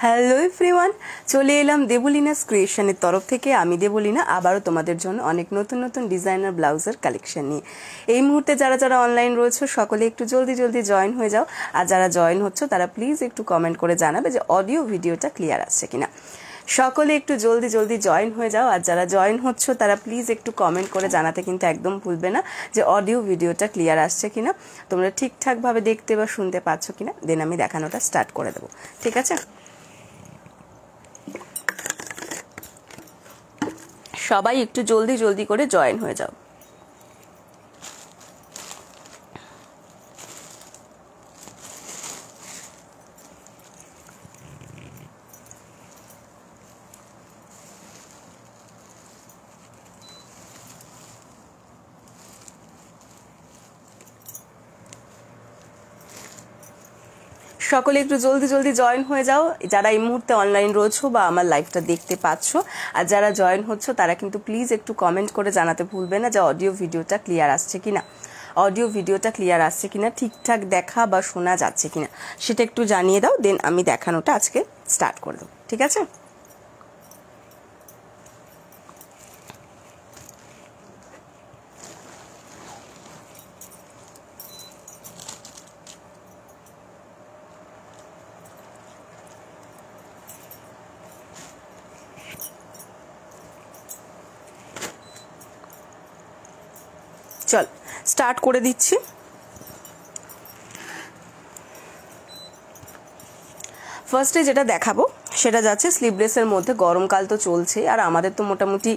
Hello everyone, চলে এলাম দেবলিনাস ক্রিয়েশনের তরফ থেকে। আমি দেবলিনা আবারও তোমাদের জন্য অনেক নতুন নতুন ডিজাইনার ব্লাউজের কালেকশন নিয়ে। এই মুহূর্তে যারা যারা অনলাইন রয়েছে সকলে একটু জলদি জলদি জয়েন হয়ে যাও। আর যারা জয়েন হচ্ছে তারা প্লিজ একটু কমেন্ট করে জানাবে যে অডিও ভিডিওটা ক্লিয়ার আসছে কিনা। সকলে একটু জলদি জলদি জয়েন হয়ে যাও। আর যারা জয়েন হচ্ছে তারা প্লিজ একটু কমেন্ট করে জানাতে কিন্তু একদম ভুলবে না যে অডিও ভিডিওটা ক্লিয়ার আসছে কিনা, তোমরা ঠিকঠাকভাবে দেখতে বা শুনতে পাচ্ছ কিনা। দেন আমি দেখানোটা স্টার্ট করে দেবো, ঠিক আছে? সবাই একটু জলদি জলদি করে জয়েন হয়ে যাও। সকলে একটু জলদি জলদি জয়েন হয়ে যাও, যারা এই মুহূর্তে অনলাইন রয়েছো বা আমার লাইভটা দেখতে পাচ্ছ। আর যারা জয়েন হচ্ছে তারা কিন্তু প্লিজ একটু কমেন্ট করে জানাতে ভুলবে না যে অডিও ভিডিওটা ক্লিয়ার আসছে কিনা। অডিও ভিডিওটা ক্লিয়ার আসছে কিনা, ঠিকঠাক দেখা বা শোনা যাচ্ছে কিনা সেটা একটু জানিয়ে দাও। দেন আমি দেখানোটা আজকে স্টার্ট করে দেবো, ঠিক আছে? চল স্টার্ট করে দিচ্ছি। ফার্স্টে যেটা দেখাবো সেটা যাচ্ছে স্লিভলেসের মধ্যে। গরমকাল তো চলছে আর আমাদের তো মোটামুটি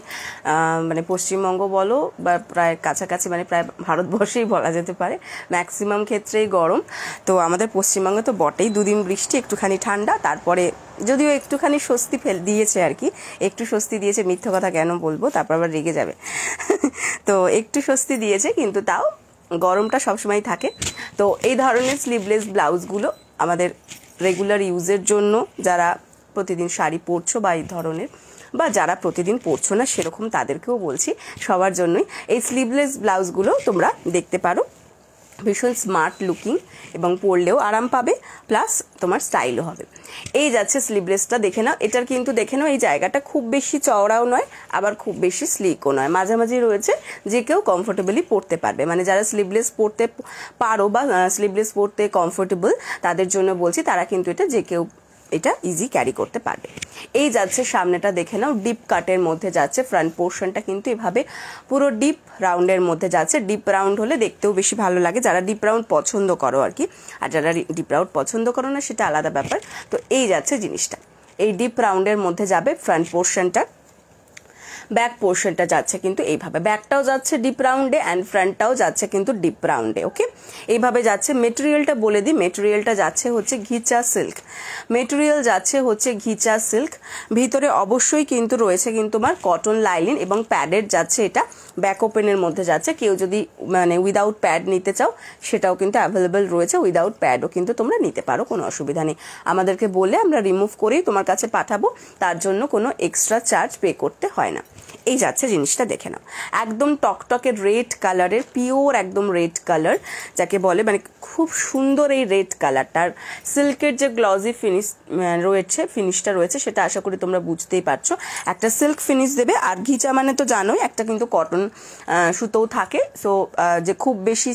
মানে পশ্চিমবঙ্গ বলো বা প্রায় কাছাকাছি, মানে প্রায় ভারতবর্ষেই বলা যেতে পারে ম্যাক্সিমাম ক্ষেত্রেই গরম। তো আমাদের পশ্চিমবঙ্গে তো বটেই, দুদিন বৃষ্টি একটুখানি ঠান্ডা, তারপরে যদিও একটুখানি স্বস্তি দিয়েছে আর কি, একটু স্বস্তি দিয়েছে, মিথ্যা কথা কেন বলবো, তারপর আবার রেগে যাবে। তো একটু স্বস্তি দিয়েছে, কিন্তু তাও গরমটা সবসময় থাকে। তো এই ধরনের স্লিভলেস ব্লাউজগুলো আমাদের রেগুলার ইউজের জন্য, যারা প্রতিদিন শাড়ি পরছো বা এই ধরনের, বা যারা প্রতিদিন পরছো না সেরকম তাদেরকেও বলছি, সবার জন্যই এই স্লিভলেস ব্লাউজগুলো তোমরা দেখতে পারো। ভীষণ স্মার্ট লুকিং এবং পরলেও আরাম পাবে, প্লাস তোমার স্টাইলও হবে। এই যাচ্ছে স্লিভলেসটা, দেখে নাও। এটার কিন্তু দেখে নাও এই জায়গাটা খুব বেশি চওড়াও নয়, আবার খুব বেশি স্লিকও নয়, মাঝামাঝি রয়েছে, যে কেউ কমফোর্টেবলি পরতে পারবে। মানে যারা স্লিভলেস পরতে পারো বা স্লিভলেস পরতে কমফোর্টেবল তাদের জন্য বলছি, তারা কিন্তু এটা যে কেউ এটা ইজি ক্যারি করতে পারবে। এই যাচ্ছে সামনেটা, দেখে নাও ডিপ কাটের মধ্যে যাচ্ছে। ফ্রন্ট পোর্শনটা কিন্তু এভাবে পুরো ডিপ রাউন্ডের মধ্যে যাচ্ছে। ডিপ রাউন্ড হলে দেখতেও বেশি ভালো লাগে, যারা ডিপ রাউন্ড পছন্দ করো আর কি। আর যারা ডিপ রাউন্ড পছন্দ করো না সেটা আলাদা ব্যাপার। তো এই যাচ্ছে জিনিসটা, এই ডিপ রাউন্ডের মধ্যে যাবে ফ্রন্ট পোর্শনটা। ব্যাক পোর্শনটা যাচ্ছে কিন্তু এইভাবে, ব্যাকটাও যাচ্ছে ডিপ রাউন্ডে অ্যান্ড ফ্রন্টটাও যাচ্ছে কিন্তু ডিপ রাউন্ডে। ওকে, এইভাবে যাচ্ছে। মেটেরিয়ালটা বলে দিই, মেটেরিয়ালটা যাচ্ছে হচ্ছে ঘিচা সিল্ক। মেটেরিয়াল যাচ্ছে হচ্ছে ঘিচা সিল্ক। ভিতরে অবশ্যই কিন্তু রয়েছে কিন্তু তোমার কটন লাইলিন এবং প্যাডের যাচ্ছে এটা। ব্যাক ওপেনের মধ্যে যাচ্ছে। কেউ যদি মানে উইদাউট প্যাড নিতে চাও সেটাও কিন্তু অ্যাভেলেবেল রয়েছে, উইদাউট প্যাডও কিন্তু তোমরা নিতে পারো, কোনো অসুবিধা নেই। আমাদেরকে বলে আমরা রিমুভ করেই তোমার কাছে পাঠাবো, তার জন্য কোনো এক্সট্রা চার্জ পে করতে হয় না। এই যাচ্ছে জিনিসটা, দেখে নাও। একদম টকটকে রেড কালারের, পিওর একদম রেড কালার যাকে বলে, মানে খুব সুন্দর এই রেড কালারটার। সিল্কের যে গ্লজি ফিনিশটা রয়েছে সেটা আশা করি তোমরা বুঝতেই পারছো। একটা সিল্ক ফিনিশ দেবে, আর ঘিচা মানে তো জানোই একটা কিন্তু কটন সুতোও থাকে। সো যে খুব বেশি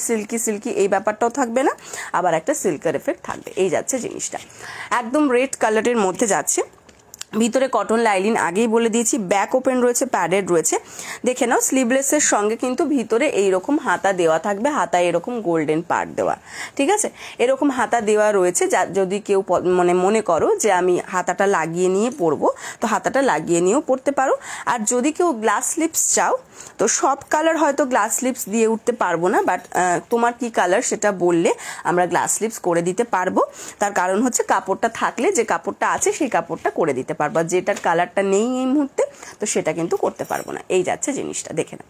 সিল্কি এই ব্যাপারটাও থাকবে না, আবার একটা সিল্কের এফেক্ট থাকবে। এই যাচ্ছে জিনিসটা, একদম রেড কালারের মধ্যে যাচ্ছে। ভিতরে কটন লাইলিন আগেই বলে দিয়েছি, ব্যাক ওপেন রয়েছে, প্যাডেড রয়েছে। দেখে নাও স্লিভলেসের সঙ্গে কিন্তু ভিতরে এইরকম হাতা দেওয়া থাকবে, হাতায় এরকম গোল্ডেন পার্ট দেওয়া, ঠিক আছে? এরকম হাতা দেওয়া রয়েছে। যদি কেউ মনে করো যে আমি হাতাটা লাগিয়ে নিয়ে পরবো, তো হাতাটা লাগিয়ে নিয়েও পরতে পারো। আর যদি কেউ গ্লাস স্লিভস চাও, তো সব কালার হয়তো গ্লাস স্লিভস দিয়ে উঠতে পারবো না, বাট তোমার কি কালার সেটা বললে আমরা গ্লাস স্লিভস করে দিতে পারবো। তার কারণ হচ্ছে কাপড়টা থাকলে, যে কাপড়টা আছে সেই কাপড়টা করে দিতে পারবো, আর যেটার কালারটা নেই এই মুহূর্তে তো সেটা কিন্তু করতে পারবো না। এই যাচ্ছে জিনিসটা, দেখে না।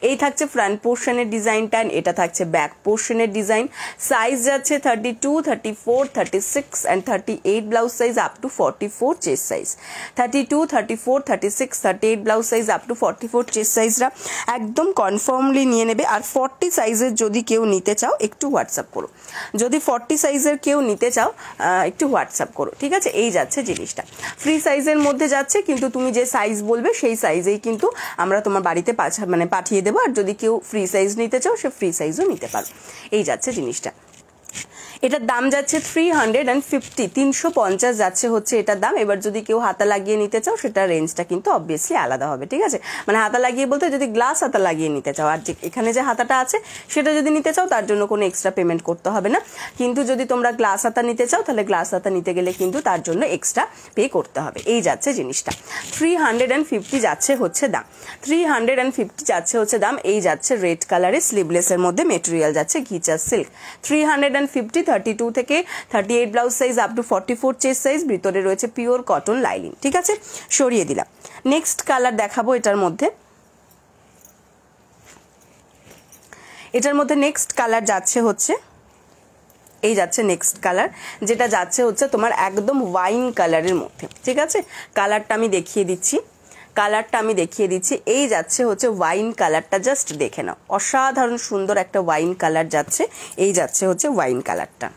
এই থাকছে ফ্রন্ট পোর্শনের ডিজাইনটা, এন্ড এটা থাকছে ব্যাক পোর্শনের ডিজাইন। সাইজ যাচ্ছে 32, 34, 36 and 38 blouse size up to 44 chest size. 32, 34, 36, 38 blouse size up to 44 chest সাইজরা একদম কনফার্মলি নিয়ে নেবে। আর 40 সাইজের যদি কেউ নিতে চাও একটু হোয়াটসঅ্যাপ করো, যদি 40 সাইজের কেউ নিতে চাও একটু হোয়াটসঅ্যাপ করো, ঠিক আছে। এই যাচ্ছে জিনিসটা, ফ্রি সাইজের মধ্যে যাচ্ছে, কিন্তু তুমি যে সাইজ বলবে সেই সাইজেই কিন্তু আমরা তোমার বাড়িতে পাঠিয়ে দেবো। আর যদি কেউ ফ্রি সাইজ নিতে চাও সে ফ্রি সাইজও নিতে পারো। এই যাচ্ছে জিনিসটা। এটার দাম যাচ্ছে 350, 350 যাচ্ছে হচ্ছে এটার দাম। এবার যদি কেউ হাতা লাগিয়ে নিতে চাও সেটা রেঞ্জটা কিন্তু অবভিয়াসলি আলাদা হবে, ঠিক আছে। মানে হাতা লাগিয়ে বলতে যদি গ্লাস হাতা লাগিয়ে নিতে চাও, আর যে এখানে যে হাতাটা আছে সেটা যদি নিতে চাও তার জন্য কোনো এক্সট্রা পেমেন্ট করতে হবে না। কিন্তু যদি তোমরা গ্লাস হাতা নিতে চাও তাহলে গ্লাস হাতা নিতে গেলে কিন্তু তার জন্য এক্সট্রা পে করতে হবে। এই যাচ্ছে জিনিসটা, 350 যাচ্ছে হচ্ছে দাম, 350 যাচ্ছে হচ্ছে দাম। এই যাচ্ছে রেড কালারের স্লিভলেসের মধ্যে, মেটেরিয়াল যাচ্ছে ঘিচা সিল্ক। 350, 32 থেকে 38 blouse size up to 44 chest size, ভিতরে রয়েছে পিওর কটন লাইলিন, ঠিক আছে। সরিয়ে দিলাম। নেক্সট কালার দেখাবো এটার মধ্যে নেক্সট কালার যাচ্ছে হচ্ছে এই যাচ্ছে নেক্সট কালার, যেটা যাচ্ছে হচ্ছে তোমার একদম ওয়াইন কালারের মধ্যে, ঠিক আছে। কালারটা আমি দেখিয়ে দিচ্ছি, এই যাচ্ছে হচ্ছে ওয়াইন কালারটা, জাস্ট দেখে নাও, অসাধারণ সুন্দর একটা ওয়াইন কালার যাচ্ছে। এই যাচ্ছে হচ্ছে ওয়াইন কালারটা।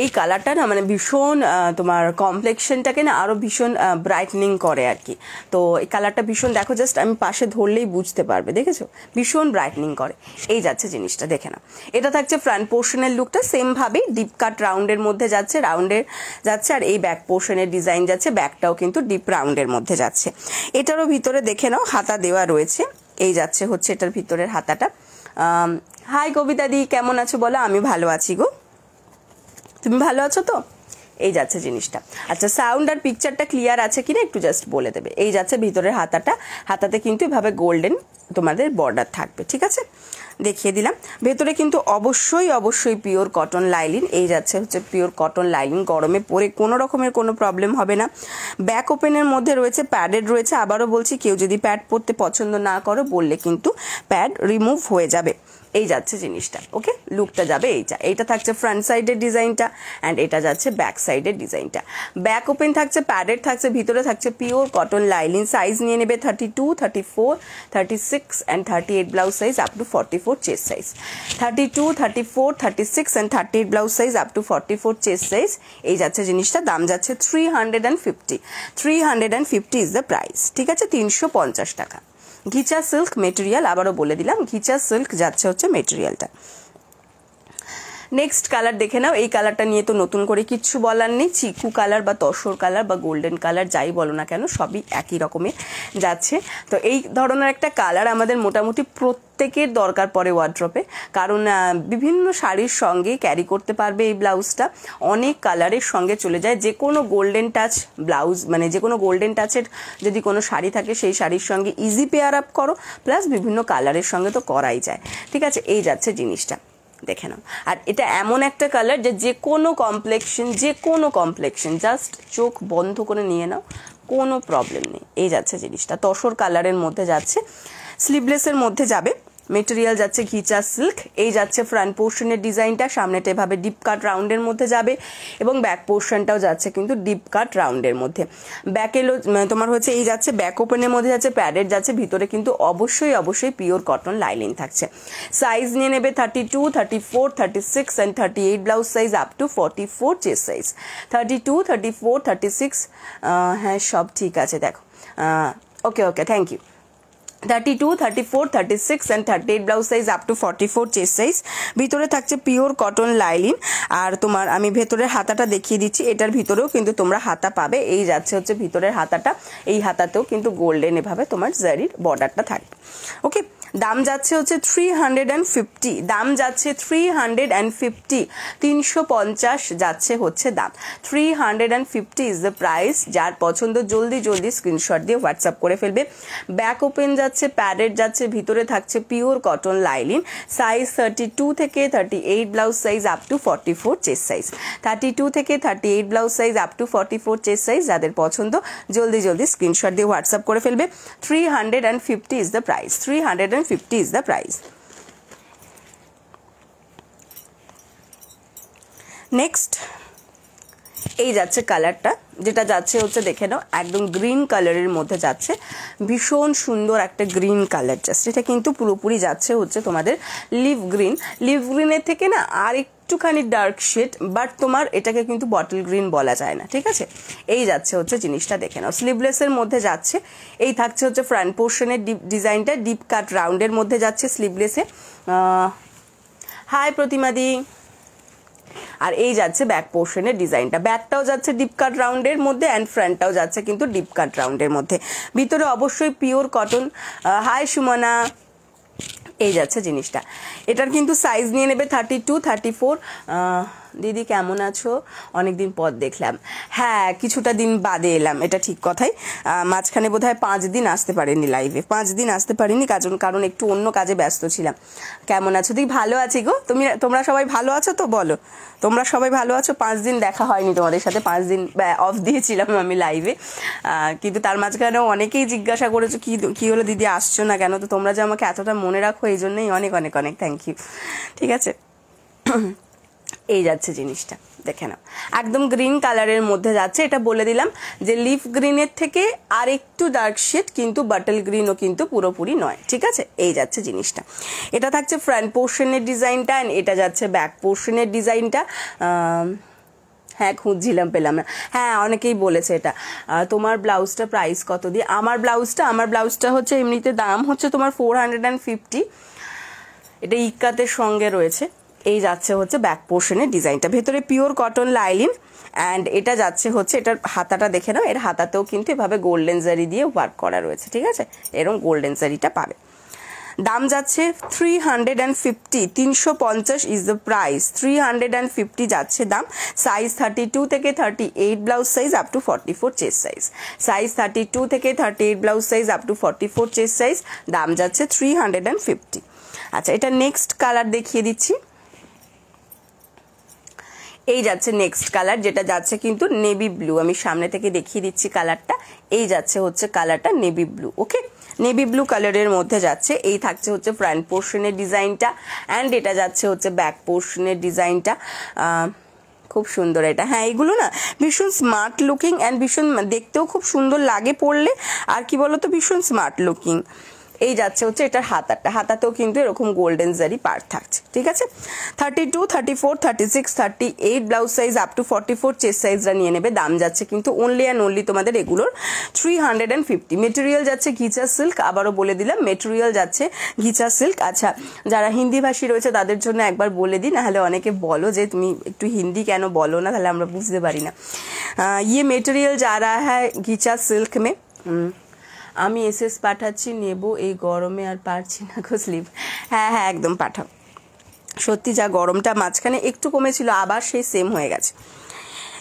এই কালারটা না মানে ভীষণ তোমার কমপ্লেক্সনটাকে না আরো ভীষণ ব্রাইটনিং করে আর কি। তো এই কালারটা ভীষণ, দেখো জাস্ট আমি পাশে ধরলেই বুঝতে পারবে, দেখেছো ভীষণ ব্রাইটনিং করে। এই যাচ্ছে জিনিসটা, দেখে না। এটা থাকছে ফ্রন্ট পোর্শনের লুকটা, সেম ভাবে ডিপ কাট রাউন্ডের মধ্যে যাচ্ছে, আর এই ব্যাক পোর্শনের ডিজাইন যাচ্ছে, ব্যাকটাও কিন্তু ডিপ রাউন্ডের মধ্যে যাচ্ছে। এটারও ভিতরে দেখে নাও হাতা দেওয়া রয়েছে। এই যাচ্ছে হচ্ছে এটার ভিতরের হাতাটা। হাই কবিতা দি, কেমন আছো বলো? আমি ভালো আছি গো, তুমি ভালো আছো তো? এই যাচ্ছে জিনিসটা। আচ্ছা, সাউন্ড আর পিকচারটা ক্লিয়ার আছে কিনা একটু জাস্ট বলে দেবে। এই যাচ্ছে ভিতরের হাতাটা, হাতাতে কিন্তু এভাবে গোল্ডেন তোমাদের বর্ডার থাকবে, ঠিক আছে। দেখিয়ে দিলাম। ভেতরে কিন্তু অবশ্যই পিওর কটন লাইলিন। এই যাচ্ছে হচ্ছে পিওর কটন লাইলিন, গরমে পরে কোনো রকমের কোনো প্রবলেম হবে না। ব্যাক ওপেনের মধ্যে রয়েছে, প্যাডেড রয়েছে। আবারও বলছি, কেউ যদি প্যাড পরতে পছন্দ না করো বললে কিন্তু প্যাড রিমুভ হয়ে যাবে। এই যাচ্ছে জিনিসটা, ওকে। লুকটা যাবে এইটা থাকছে ফ্রন্ট সাইডের ডিজাইনটা, অ্যান্ড এটা যাচ্ছে ব্যাক সাইডের ডিজাইনটা। ব্যাক ওপেন থাকছে, প্যাডেড থাকছে, ভিতরে থাকছে পিওর কটন লাইলিন। সাইজ নিয়ে নেবে 32, 34, 36 and 38 blouse size up to 44 chest size. 32, 34, 36 and 38 blouse size up to 44 chest size. এই যাচ্ছে জিনিসটা, দাম যাচ্ছে 350, 350 ইজ দ্য প্রাইস, ঠিক আছে। 350 টাকা। ঘিচা সিল্ক মেটেরিয়াল, আবারও বলে দিলাম ঘিচা সিল্ক যাচ্ছে হচ্ছে মেটেরিয়ালটা। নেক্সট কালার দেখে নাও। এই কালারটা নিয়ে তো নতুন করে কিচ্ছু বলার নেই, চিকু কালার বা তসর কালার বা গোল্ডেন কালার যাই বলো না কেন সবই একই রকমের যাচ্ছে। তো এই ধরনের একটা কালার আমাদের মোটামুটি প্রত্যেকের দরকার পড়ে ওয়ার্ড্রপে, কারণ বিভিন্ন শাড়ির সঙ্গে ক্যারি করতে পারবে এই ব্লাউজটা, অনেক কালারের সঙ্গে চলে যায়। যে কোনো গোল্ডেন টাচ ব্লাউজ, মানে যে কোনো গোল্ডেন টাচের যদি কোনো শাড়ি থাকে সেই শাড়ির সঙ্গে ইজি পেয়ার আপ করো, প্লাস বিভিন্ন কালারের সঙ্গে তো করাই যায়, ঠিক আছে। এই যাচ্ছে জিনিসটা, দেখে নাও। আর এটা এমন একটা কালার যে কোনো কমপ্লেক্সন জাস্ট চোখ বন্ধ করে নিয়ে নাও, কোনো প্রবলেম নেই। এই যাচ্ছে জিনিসটা, তসর কালারের মধ্যে যাচ্ছে, স্লিভলেসের মধ্যে যাবে, মেটেরিয়াল যাচ্ছে ঘিচা সিল্ক। এই যাচ্ছে ফ্রন্ট পোর্শনের ডিজাইনটা, সামনেটা এভাবে ডিপ কাট রাউন্ডের মধ্যে যাবে, এবং ব্যাক পোর্শনটাও যাচ্ছে কিন্তু ডিপ কাট রাউন্ডের মধ্যে। ব্যাকে তোমার হচ্ছে এই যাচ্ছে ব্যাক ওপেনের মধ্যে যাচ্ছে, প্যাডেড যাচ্ছে, ভিতরে কিন্তু অবশ্যই পিওর কটন লাইলিন থাকছে। সাইজ নিয়ে নেবে 32, 34, 36 and 38 blouse size up to 44 chest size. 32, 34, 36, হ্যাঁ সব ঠিক আছে, দেখো okay thank you. 32, 34, 36 and 38 blouse size up to 44 chest size. ভিতরে থাকছে পিওর কটন লাইলিন। আর তোমার আমি ভেতরের হাতাটা দেখিয়ে দিচ্ছি, এটার ভিতরেও কিন্তু তোমরা হাতা পাবে। এই যাচ্ছে হচ্ছে ভিতরের হাতাটা, এই হাতাতেও কিন্তু গোল্ডেন এভাবে তোমার জারির বর্ডারটা থাকবে, ওকে। দাম যাচ্ছে হচ্ছে 350, দাম যাচ্ছে 350, 350 যাচ্ছে হচ্ছে দাম। 350 ইজ দ্য প্রাইস। যার পছন্দ জলদি জলদি স্ক্রিনশট দিয়ে হোয়াটসঅ্যাপ করে ফেলবে। ব্যাক ওপেন যাচ্ছে, প্যাডেড যাচ্ছে, ভিতরে থাকছে পিওর কটন লাইলিন। সাইজ 32 থেকে 38 blouse size up to 44 chest size. 32 থেকে 38 blouse size up to 44 chest size. যাদের পছন্দ জলদি জলদি স্ক্রিনশট দিয়ে হোয়াটসঅ্যাপ করে ফেলবে। 350 is the price, 350 is the price. Next এই যাচ্ছে কালারটা, যেটা যাচ্ছে হচ্ছে দেখে নাও একদম গ্রিন কালারের মধ্যে যাচ্ছে, ভীষণ সুন্দর একটা গ্রিন কালার। জাস্ট এটা কিন্তু পুরোপুরি যাচ্ছে হচ্ছে তোমাদের লিভ গ্রিন। লিভ গ্রিনের থেকে না আর একটুখানি ডার্ক শেড, বাট তোমার এটাকে কিন্তু বটল গ্রিন বলা যায় না, ঠিক আছে। এই যাচ্ছে হচ্ছে জিনিসটা দেখে নাও। স্লিভলেসের মধ্যে যাচ্ছে, এই থাকছে হচ্ছে ফ্রন্ট পোর্শনের ডিজাইনটা, ডিপ কাট রাউন্ডের মধ্যে যাচ্ছে স্লিভলেসে। হাই প্রতিমাদি। আর এই যাচ্ছে ব্যাক পোর্শনের ডিজাইনটা, ব্যাকটাও যাচ্ছে ডিপ কাট রাউন্ডের মধ্যে অ্যান্ড ফ্রন্টটাও যাচ্ছে কিন্তু ডিপ কাট রাউন্ডের মধ্যে। ভিতরে অবশ্যই পিওর কটন। হাই সুমনা। এই যাচ্ছে জিনিসটা। এটার কিন্তু সাইজ নিয়ে নেবে 32, 34। দিদি কেমন আছো? অনেকদিন পর দেখলাম। হ্যাঁ, কিছুটা দিন বাদে এলাম, এটা ঠিক কথাই। মাঝখানে বোধহয় 5 দিন আসতে পারিনি লাইভে, 5 দিন আসতে পারিনি, কারণ একটু অন্য কাজে ব্যস্ত ছিলাম। কেমন আছো? দিদি ভালো আছি গো। তোমরা সবাই ভালো আছো তো? বলো তোমরা সবাই ভালো আছো? 5 দিন দেখা হয়নি তোমাদের সাথে, 5 দিন অফ দিয়েছিলাম আমি লাইভে। কিন্তু তার মাঝখানেও অনেকেই জিজ্ঞাসা করেছো কি হলো দিদি আসছো না কেন। তো তোমরা যে আমাকে এতটা মনে রাখো এই জন্যই অনেক অনেক অনেক থ্যাংক ইউ, ঠিক আছে। এই যাচ্ছে জিনিসটা দেখে নাও, একদম গ্রিন কালারের মধ্যে যাচ্ছে। এটা বলে দিলাম যে লিফ গ্রিনের থেকে আর একটু ডার্ক শেড, কিন্তু বাটল গ্রিনও কিন্তু পুরোপুরি নয়, ঠিক আছে। এই যাচ্ছে জিনিসটা। এটা থাকছে ফ্রন্ট পোর্শনের ডিজাইনটা, অ্যান্ড এটা যাচ্ছে ব্যাক পোর্শনের ডিজাইনটা। হ্যাঁ, খুঁজছিলাম পেলাম না। হ্যাঁ, অনেকেই বলেছে এটা। তোমার ব্লাউজটা প্রাইস কত দিয়ে? আমার ব্লাউজটা হচ্ছে এমনিতে দাম হচ্ছে তোমার 450। এটা ইক্কাতের সঙ্গে রয়েছে। এই যাচ্ছে হচ্ছে ব্যাক পোর্শনের ডিজাইনটা, ভেতরে পিওর কটন লাইলিন, অ্যান্ড এটা যাচ্ছে হচ্ছে এটার হাতাটা দেখে নাও। এর হাতাতেও কিন্তু এভাবে গোল্ডেন জারি দিয়ে ওয়ার্ক করা রয়েছে, ঠিক আছে। এরকম গোল্ডেন জারিটা পাবে। দাম যাচ্ছে 350, 350 ইজ দ্য প্রাইস। 350 যাচ্ছে দাম। সাইজ 32 থেকে 38 blouse size up to 44 chest size. Size 32 থেকে 38 blouse size up to 44 chest size. দাম যাচ্ছে 350। আচ্ছা, এটা নেক্সট কালার দেখিয়ে দিচ্ছি। এই যাচ্ছে নেক্সট কালার, যেটা যাচ্ছে কিন্তু নেভি ব্লু। আমি সামনে থেকে দেখিয়ে দিচ্ছি কালারটা। এই যাচ্ছে হচ্ছে কালারটা নেভি ব্লু। ওকে, নেভি ব্লু কালারের মধ্যে যাচ্ছে। এই থাকছে হচ্ছে ফ্রন্ট পোর্শনের ডিজাইনটা, অ্যান্ড এটা যাচ্ছে হচ্ছে ব্যাক পোর্শনের ডিজাইনটা। খুব সুন্দর এটা। হ্যাঁ, এগুলো না ভীষণ স্মার্ট লুকিং, অ্যান্ড ভীষণ দেখতেও খুব সুন্দর লাগে পরলে। আর কি বলতো, ভীষণ স্মার্ট লুকিং। এই যাচ্ছে হচ্ছে এটার হাতাতেও কিন্তু এরকম গোল্ডেন জারি পার্ট থাকছে, ঠিক আছে। 32, 34, 36, 38 blouse size up to 44 chest সাইজরা নিয়ে নেবে। দাম যাচ্ছে কিন্তু অনলি অ্যান্ড অনলি তোমাদের এগুলোর 350। মেটেরিয়াল যাচ্ছে ঘিচা সিল্ক, আবারও বলে দিলাম মেটেরিয়াল যাচ্ছে ঘিচা সিল্ক। আচ্ছা, যারা হিন্দি ভাষী রয়েছে তাদের জন্য একবার বলে দিই, নাহলে অনেকে বলো যে তুমি একটু হিন্দি কেন বলো না, তাহলে আমরা বুঝতে পারি না। ইয়ে মেটেরিয়াল যা रहा है ঘিচা সিল্ক মে। আমি এসএস পাঠাচ্ছি, নেব এই গরমে আর পারছি না গো স্লিভ। হ্যাঁ হ্যাঁ, একদম পাঠাও। সত্যি যা গরমটা মাঝখানে একটু কমেছিল, আবার সেই সেম হয়ে গেছে।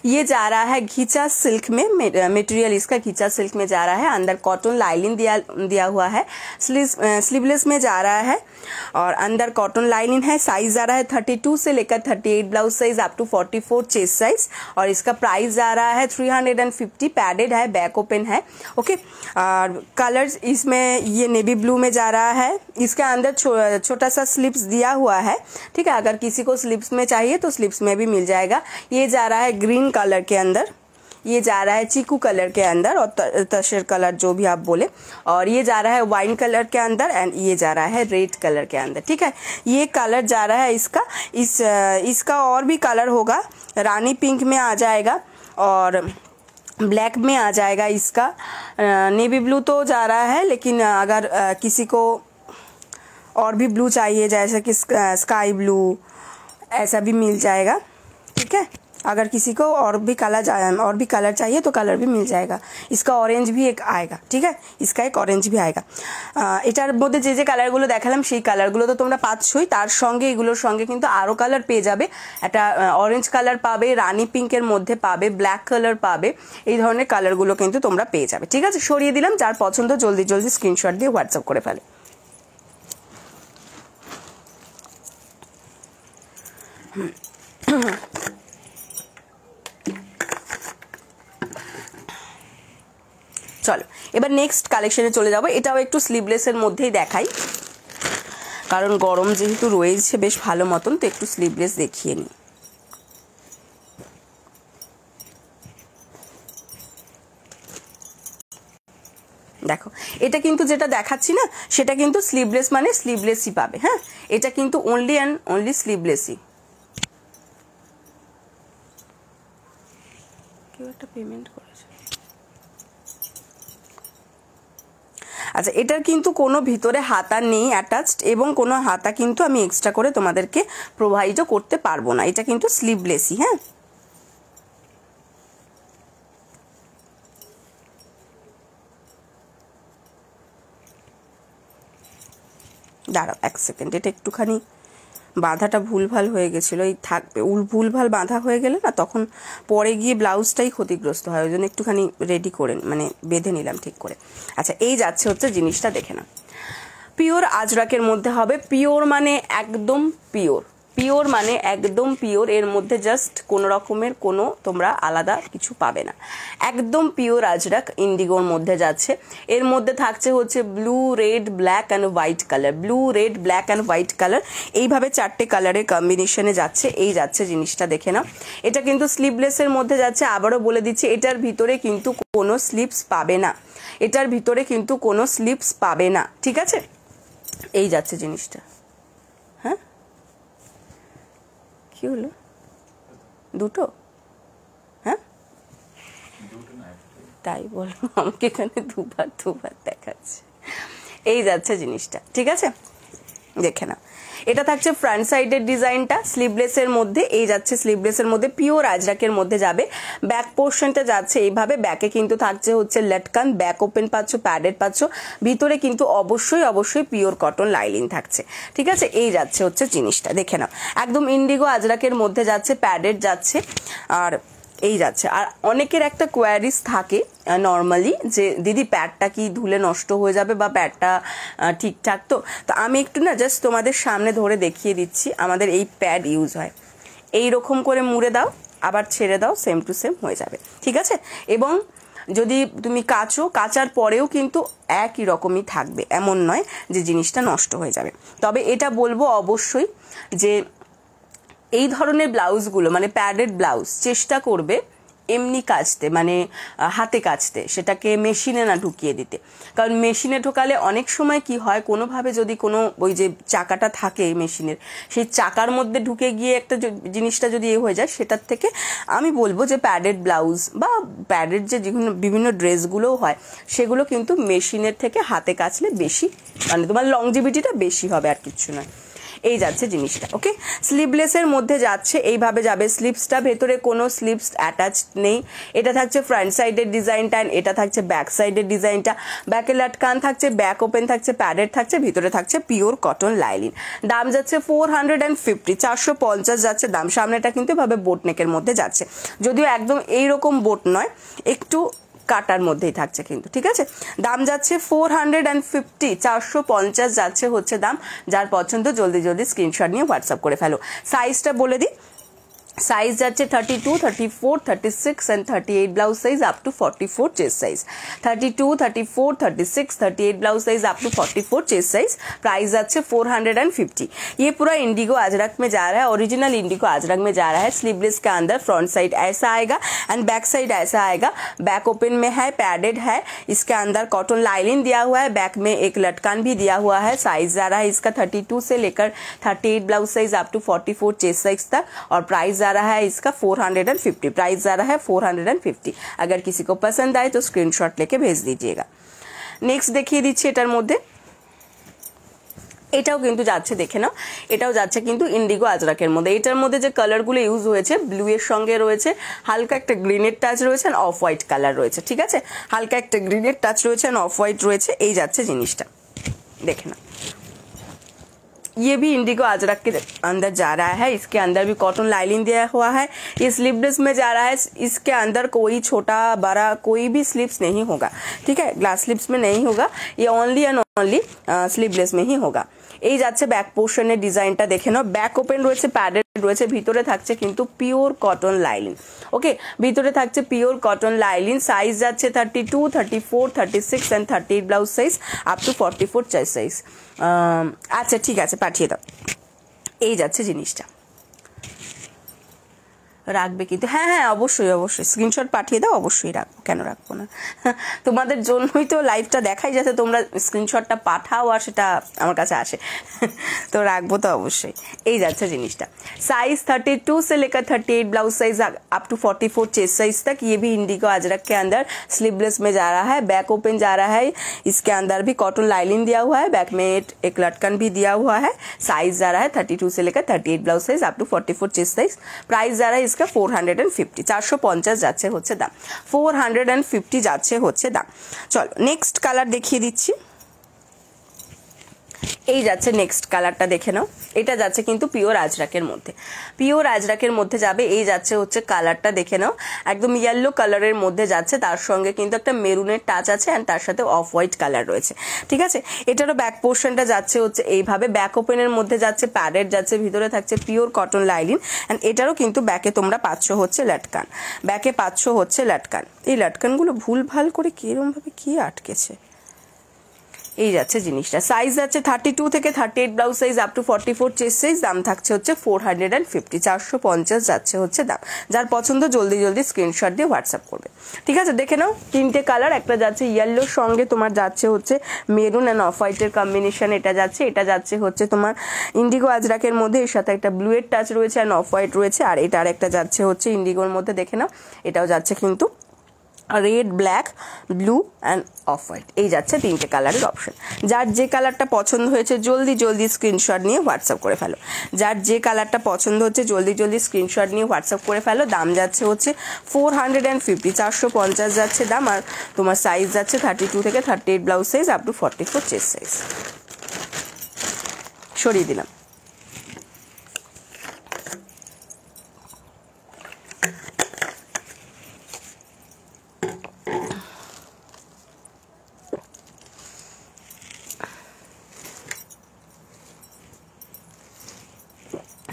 ये जा रहा है घिचा सिल्क में, मटेरियल इसका घिचा सिल्क में जा रहा है। अंदर कॉटन लाइनिंग दिया हुआ है। स्लीवलेस में जा रहा है और अंदर कॉटन लाइनिंग है। साइज जा रहा है 32 से लेकर 38 blouse size up to 44 chest size, और इसका प्राइस जा रहा है 350। पैडेड है, बैक ओपन है। ओके, और कलर्स इसमें ये नेवी ब्लू में जा रहा है। इसके अंदर छोटा सा स्लिप्स दिया हुआ है, ठीक है। अगर किसी को स्लिप्स में चाहिए तो स्लिप्स में भी मिल जाएगा। ये जा रहा है ग्रीन कलर के अंदर, ये जा रहा है चीकू कलर के अंदर, और तशर कलर जो भी आप बोले, और ये जा रहा है वाइन कलर के अंदर, एंड ये जा रहा है रेड कलर के अंदर, ठीक है। ये कलर जा रहा है इसका और भी कलर होगा। रानी पिंक में आ जाएगा और ब्लैक में आ जाएगा इसका। नेवी ब्लू तो जा रहा है, लेकिन अगर किसी को और भी ब्लू चाहिए, जैसे कि स्काई ब्लू, ऐसा भी मिल जाएगा, ठीक है। अगर किसी को और भी कलर चाहिए तो कलर भी मिल जाएगा। इसका ऑरेंज भी एक आएगा, ठीक है, इसका एक ऑरेंज भी आएगा। এটার মধ্যে যে যে কালারগুলো দেখালাম সেই কালারগুলো তো তোমরা পাচ্ছই, তার সঙ্গে এগুলোর সঙ্গে কিন্তু আরও কালার পেয়ে যাবে। একটা অরেঞ্জ কালার পাবে, রানি পিঙ্কের মধ্যে পাবে, ব্ল্যাক কালার পাবে, এই ধরনের কালারগুলো কিন্তু তোমরা পেয়ে যাবে। ঠিক আছে, সরিয়ে দিলাম, যার পছন্দ জলদি জলদি স্ক্রিনশট দিয়ে হোয়াটসঅ্যাপ করে ফেলে। চলো এবার নেক্সট কালেকশনে চলে যাবো। এটাও একটু স্লিভলেসের মধ্যেই দেখাই, কারণ গরম যেহেতু রয়েছে বেশ ভালো মতন, তো একটু স্লিভলেস দেখিয়ে নিই। দেখো এটা কিন্তু যেটা দেখাচ্ছি না সেটা কিন্তু স্লিভলেস মানে স্লিভলেসই পাবে। হ্যাঁ, এটা কিন্তু অনলি অ্যান্ড অনলি স্লিভলেসই। কেউ একটা পেমেন্ট করেছে। আচ্ছা, এটার কিন্তু কোনো ভিতরে হাতা নেই অ্যাটাচড, এবং কোনো হাতা কিন্তু আমি এক্সট্রা করে তোমাদেরকে প্রোভাইডও করতে পারবো না। এটা কিন্তু স্লিভলেসই। হ্যাঁ, দাঁড়াও এক সেকেন্ড, এটা একটুখানি বাঁধাটা ভুলভাল হয়ে গেছিলো, এই থাকবে ভুলভাল বাঁধা হয়ে গেলে না তখন পরে গিয়ে ব্লাউজটাই ক্ষতিগ্রস্ত হয়, ওই জন্য একটুখানি রেডি করে মানে বেঁধে নিলাম ঠিক করে। আচ্ছা, এই যাচ্ছে হচ্ছে জিনিসটা দেখে না, পিওর আজরাকের মধ্যে হবে। পিওর মানে একদম পিওর, পিওর মানে একদম পিওর, এর মধ্যে জাস্ট কোনো রকমের কোনো তোমরা আলাদা কিছু পাবে না, একদম পিওর আজরাক ইন্ডিগোর মধ্যে যাচ্ছে। এর মধ্যে থাকছে হচ্ছে blue, red, black and white colour, blue, red, black and white colour, এইভাবে চারটে কালারের কম্বিনেশনে যাচ্ছে। এই যাচ্ছে জিনিসটা দেখে নাও। এটা কিন্তু স্লিভলেসের মধ্যে যাচ্ছে। আবারও বলে দিচ্ছি, এটার ভিতরে কিন্তু কোনো স্লিভস পাবে না, এটার ভিতরে কিন্তু কোনো স্লিভস পাবে না। ঠিক আছে, এই যাচ্ছে জিনিসটা। হ্যাঁ, কি হলো? দুটো? হ্যাঁ, তাই বলবো, আমাকে এখানে দুবার দেখাচ্ছে। এই যাচ্ছে জিনিসটা। ঠিক আছে, দেখে না, এটা থাকছে ফ্রন্ট সাইডের ডিজাইনটা স্লিভলেসের মধ্যে। এই যাচ্ছে স্লিভলেসের মধ্যে, পিওর আজরাকের মধ্যে যাবে। ব্যাক পোর্শনটা যাচ্ছে এইভাবে, ব্যাকে কিন্তু থাকছে হচ্ছে লটকান, ব্যাক ওপেন পাচ্ছ, প্যাডেড পাচ্ছ, ভিতরে কিন্তু অবশ্যই অবশ্যই পিওর কটন লাইলিং থাকছে। ঠিক আছে, এই যাচ্ছে হচ্ছে জিনিসটা দেখে নাও, একদম ইন্ডিগো আজরাকের মধ্যে যাচ্ছে, প্যাডেড যাচ্ছে। আর এই যাচ্ছে। আর অনেকের একটা কোয়ারিজ থাকে নর্মালি যে দিদি প্যাডটা কি ধুলে নষ্ট হয়ে যাবে বা প্যাডটা ঠিকঠাক, তো আমি একটু না জাস্ট তোমাদের সামনে ধরে দেখিয়ে দিচ্ছি। আমাদের এই প্যাড ইউজ হয়, এই রকম করে মুড়ে দাও, আবার ছেড়ে দাও, সেম টু সেম হয়ে যাবে। ঠিক আছে, এবং যদি তুমি কাচার পরেও কিন্তু একই রকমই থাকবে, এমন নয় যে জিনিসটা নষ্ট হয়ে যাবে। তবে এটা বলবো অবশ্যই যে এই ধরনের ব্লাউজগুলো মানে প্যাডেড ব্লাউজ চেষ্টা করবে এমনি কাচতে, মানে হাতে কাচতে, সেটাকে মেশিনে না ঢুকিয়ে দিতে। কারণ মেশিনে ঢোকালে অনেক সময় কি হয়, কোনোভাবে যদি কোনো ওই যে চাকাটা থাকে মেশিনের, সেই চাকার মধ্যে ঢুকে গিয়ে একটা জিনিসটা যদি হয়ে যায়, সেটার থেকে আমি বলবো যে প্যাডেড ব্লাউজ বা প্যাডেড যে বিভিন্ন ড্রেসগুলোও হয়, সেগুলো কিন্তু মেশিনের থেকে হাতে কাচলে বেশি, মানে তোমার লংজিভিটিটা বেশি হবে, আর কিচ্ছু নয়। এই যাচ্ছে জিনিসটা। ওকে, স্লিভলেসের মধ্যে যাচ্ছে, এইভাবে যাবে। স্লিভসটা ভেতরে কোনো স্লিভস অ্যাটাচড নেই। এটা থাকছে ফ্রন্ট সাইডের ডিজাইনটা, এটা থাকছে ব্যাক সাইডের ডিজাইনটা। ব্যাকে লটকান থাকছে, ব্যাক ওপেন থাকছে, প্যাডেড থাকছে, ভিতরে থাকছে পিওর কটন লাইলিন। দাম যাচ্ছে 450, 450 যাচ্ছে দাম। সামনেটা কিন্তু এভাবে বোট নেকের মধ্যে যাচ্ছে, যদিও একদম এইরকম বোট নয়, একটু কাটার মধ্যেই থাকছে কিন্তু। ঠিক আছে, দাম যাচ্ছে 450, 450 যাচ্ছে হচ্ছে দাম। যার পছন্দ জলদি জলদি স্ক্রিনশট নিয়ে হোয়াটসঅ্যাপ করে ফেলো। সাইজটা বলে দিই, সাইজ যাচ্ছে 32, 34, 36 and 38 blouse size up to 44 chest size. 32, 34, 36, 38 blouse size up to 44 chest size. Price जाচ্ছে 450। ये पूरा इंडिगो अजरक में जा रहा है, ओरिजिनल इंडिगो अजरक में जा रहा है। स्लीवलेस के अंदर फ्रंट साइड ऐसा आएगा एंड बैक साइड ऐसा आएगा। बैक ओपन में है, पैडेड है, इसके अंदर कॉटन लाइनिंग दिया हुआ है, बैक में एक लटकन भी दिया हुआ है। साइज जा रहा है इसका 32 से लेकर 38 blouse size up to 44 chest size तक। और प्राइस जा रहा है इसका 450, प्राइस जा रहा है 450। अगर किसी को पसंद आए तो स्क्रीनशॉट लेके भेज दीजिएगा। नेक्स्ट देखिए দিচ্ছি এটার মধ্যে, এটাও কিন্তু যাচ্ছে, দেখে নাও, এটাও যাচ্ছে কিন্তু ইন্ডিগো আজরাকের মধ্যে। এটার মধ্যে যে কালারগুলো ইউজ হয়েছে, ব্লু এর সঙ্গে রয়েছে হালকা একটা গ্রিনের টাচ রয়েছে, অফ হোয়াইট কালার রয়েছে, ঠিক আছে, হালকা একটা গ্রিনের টাচ রয়েছে, অফ হোয়াইট রয়েছে, এই যাচ্ছে জিনিসটা, দেখে নাও। ये भी इंडिगो अजरक के अंदर जा रहा है, इसके अंदर भी कॉटन लाइनिंग दिया हुआ है, ये स्लीवलेस में जा रहा है, इसके अंदर कोई छोटा बड़ा कोई भी स्लीव्स नहीं होगा, ठीक है, ग्लास स्लीव्स में नहीं होगा, ये ओनली एंड ओनली स्लीवलेस में ही होगा। এই যাচ্ছে ব্যাক পোর্শনের ডিজাইনটা, দেখে নাও, ব্যাক ওপেন রয়েছে, প্যাডেড রয়েছে, ভিতরে থাকছে কিন্তু পিওর কটন লাইলিন, ওকে, ভিতরে থাকছে পিওর কটন লাইলিন, সাইজ যাচ্ছে 32, 34, 36 and 38 blouse size, up to 44 chest size. আচ্ছা ঠিক আছে, পাঠিয়ে দাও। এই যাচ্ছে জিনিসটা, রাখবে কিন্তু, হ্যাঁ হ্যাঁ অবশ্যই অবশ্যই স্ক্রিনশট পাঠিয়ে দাও, অবশ্যই রাখবো, কেন রাখবো না, তোমাদের জন্যই তো লাইভটা দেখাই, যাতে তোমরা স্ক্রিনশটটা পাঠাও আর সেটা আমার কাছে আসে, তো রাখবো তো অবশ্যই। এই যাচ্ছে জিনিসটা, साइज 32 से लेकर 38 blouse size up to 44 chest size तक, ये भी इंडिगो अजरक के अंदर स्लीवलेस में जा रहा है, बैक ओपन जा रहा है, इसके अंदर भी कॉटन लाइनिंग दिया हुआ है, बैक में एक लटकन भी दिया हुआ है, साइज जा रहा है 32 से लेकर 38 blouse size up to 44 chest size, price जा रहा है इसका 450, 450 যাচ্ছে হচ্ছে দাম, 450 যাচ্ছে হচ্ছে দাম। চলো নেক্সট কালার দেখিয়ে দিচ্ছি, এই যাচ্ছে নেক্সট কালারটা, দেখে নাও, এটা যাচ্ছে কিন্তু পিওর আজরাকের মধ্যে, পিওর আজরাকের মধ্যে যাবে, এই যাচ্ছে হচ্ছে কালারটা, দেখে নাও, একদম ইয়েলো কালারের মধ্যে যাচ্ছে, তার সঙ্গে কিন্তু একটা মেরুনের টাচ আছে এন্ড তার সাথে অফ হোয়াইট কালার রয়েছে, ঠিক আছে। এটারও ব্যাক পোর্শনটা যাচ্ছে হচ্ছে এইভাবে, ব্যাক ওপেনের মধ্যে যাচ্ছে, প্যাডেড যাচ্ছে, ভিতরে থাকছে পিওর কটন লাইনিং, এন্ড এটারও কিন্তু ব্যাকে তোমরা পাচ্ছ হচ্ছে লটকান, ব্যাকে পাচ্ছ হচ্ছে লটকান, এই লটকানগুলো ভুল ভাল করে কিরম ভাবে কি আটকেছে, এই যাচ্ছে জিনিসটা, সাইজ যাচ্ছে 32 থেকে 38 blouse size up to 44 chest size, দাম থাকছে হচ্ছে 450, 450 যাচ্ছে হচ্ছে দাম। যার পছন্দ জলদি জলদি স্ক্রিনশট দিয়ে হোয়াটসঅ্যাপ করবে, ঠিক আছে। দেখে নাও তিনটে কালার, একটা যাচ্ছে ইয়েলোর সঙ্গে তোমার যাচ্ছে হচ্ছে মেরুন অ্যান্ড অফ হোয়াইটের কম্বিনেশন, এটা যাচ্ছে হচ্ছে তোমার ইন্ডিগো আজরাকের মধ্যে, এর সাথে একটা ব্লু এর টাচ রয়েছে অ্যান্ড অফ হোয়াইট রয়েছে, আর এটা আরেকটা যাচ্ছে হচ্ছে ইন্ডিগোর মধ্যে, দেখে নাও, এটাও যাচ্ছে কিন্তু red, black, blue and off white, এই যাচ্ছে তিনটে কালারের অপশন। যার যে কালারটা পছন্দ হয়েছে জলদি জলদি স্ক্রিনশট নিয়ে হোয়াটসঅ্যাপ করে ফেলো, যার যে কালারটা পছন্দ হচ্ছে জলদি জলদি স্ক্রিনশট নিয়ে হোয়াটসঅ্যাপ করে ফেলো। দাম যাচ্ছে হচ্ছে 450, 450 যাচ্ছে দাম, আর তোমার সাইজ যাচ্ছে 32 থেকে 38 blouse size up to 44 chest size. সরিয়ে দিলাম।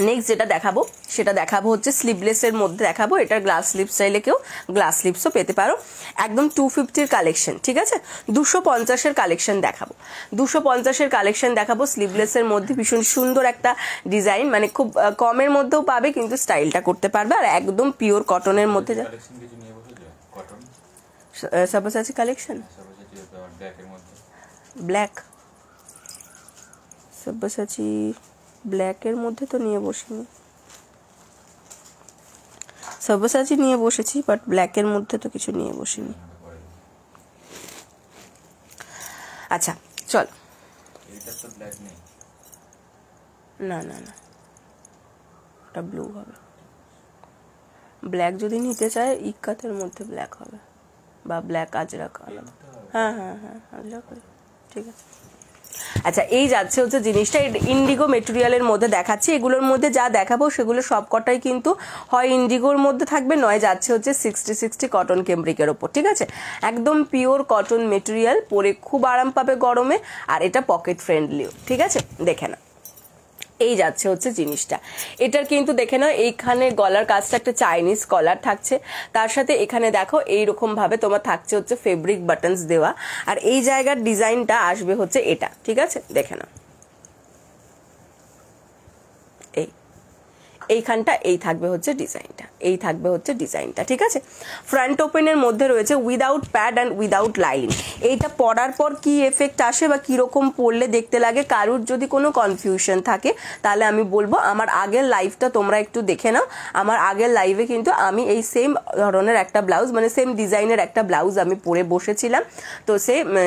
নেক্সট যেটা দেখাবো সেটা দেখাবো হচ্ছে স্লিভলেসের মধ্যে দেখাবো, এটার গ্লাস স্লিভস চাইলে কেউ গ্লাস স্লিভসও পেতে পারো, একদম 250-র কালেকশন, ঠিক আছে, 250-এর কালেকশন দেখাবো, 250-এর কালেকশন দেখাবো স্লিভলেসের মধ্যে, ভীষণ সুন্দর একটা ডিজাইন, মানে খুব কমের মধ্যেও পাবে কিন্তু স্টাইলটা করতে পারবে, আর একদম পিওর কটনের মধ্যে সব্যসাচী কালেকশন, ব্ল্যাক সব্যসাচী ব্ল্যাকের মধ্যে তো নিয়ে বসিনি, সব্যসাচী নিয়ে বসেছি বাট ব্ল্যাকের মধ্যে তো কিছু নিয়ে বসিনি। আচ্ছা চল, না না না ওটা ব্লু হবে, ব্ল্যাক যদি নিতে চায় ইক্কাতের মধ্যে ব্ল্যাক হবে, বা ব্ল্যাক আজরাক আলাদা, হ্যাঁ হ্যাঁ হ্যাঁ আজরাক, ঠিক আছে। আচ্ছা এই যাচ্ছে হচ্ছে জিনিসটা, ইন্ডিগো মেটেরিয়ালের মধ্যে দেখাচ্ছি, এগুলোর মধ্যে যা দেখাবো সেগুলো সবকটাই কিন্তু হয় ইন্ডিগোর মধ্যে থাকবে, নয় যাচ্ছে হচ্ছে 60-60 কটন কেমব্রিকের ওপর, ঠিক আছে, একদম পিওর কটন মেটেরিয়াল, পরে খুব আরাম পাবে গরমে, আর এটা পকেট ফ্রেন্ডলিও, ঠিক আছে। দেখে না এই যাচ্ছে হচ্ছে জিনিসটা, এটার কিন্তু দেখে নাও এইখানে গলার কাজটা একটা চাইনিজ কলার থাকছে, তার সাথে এখানে দেখো এইরকম ভাবে তোমার থাকছে হচ্ছে ফেব্রিক বাটনস দেওয়া, আর এই জায়গার ডিজাইনটা আসবে হচ্ছে এটা, ঠিক আছে, দেখে নাও এইখানটা এই থাকবে হচ্ছে ডিজাইনটা, এই থাকবে হচ্ছে ডিজাইনটা, ঠিক আছে। ফ্রন্ট ওপেনের মধ্যে রয়েছে without pad and without line. এইটা পরার পর কি এফেক্ট আসে বা কীরকম পরলে দেখতে লাগে, কারুর যদি কোনো কনফিউশন থাকে তাহলে আমি বলবো আমার আগের লাইভটা তোমরা একটু দেখে নাও। আমার আগের লাইভে কিন্তু আমি এই সেম ধরনের একটা ব্লাউজ, মানে সেম ডিজাইনের একটা ব্লাউজ আমি পরে বসেছিলাম। তো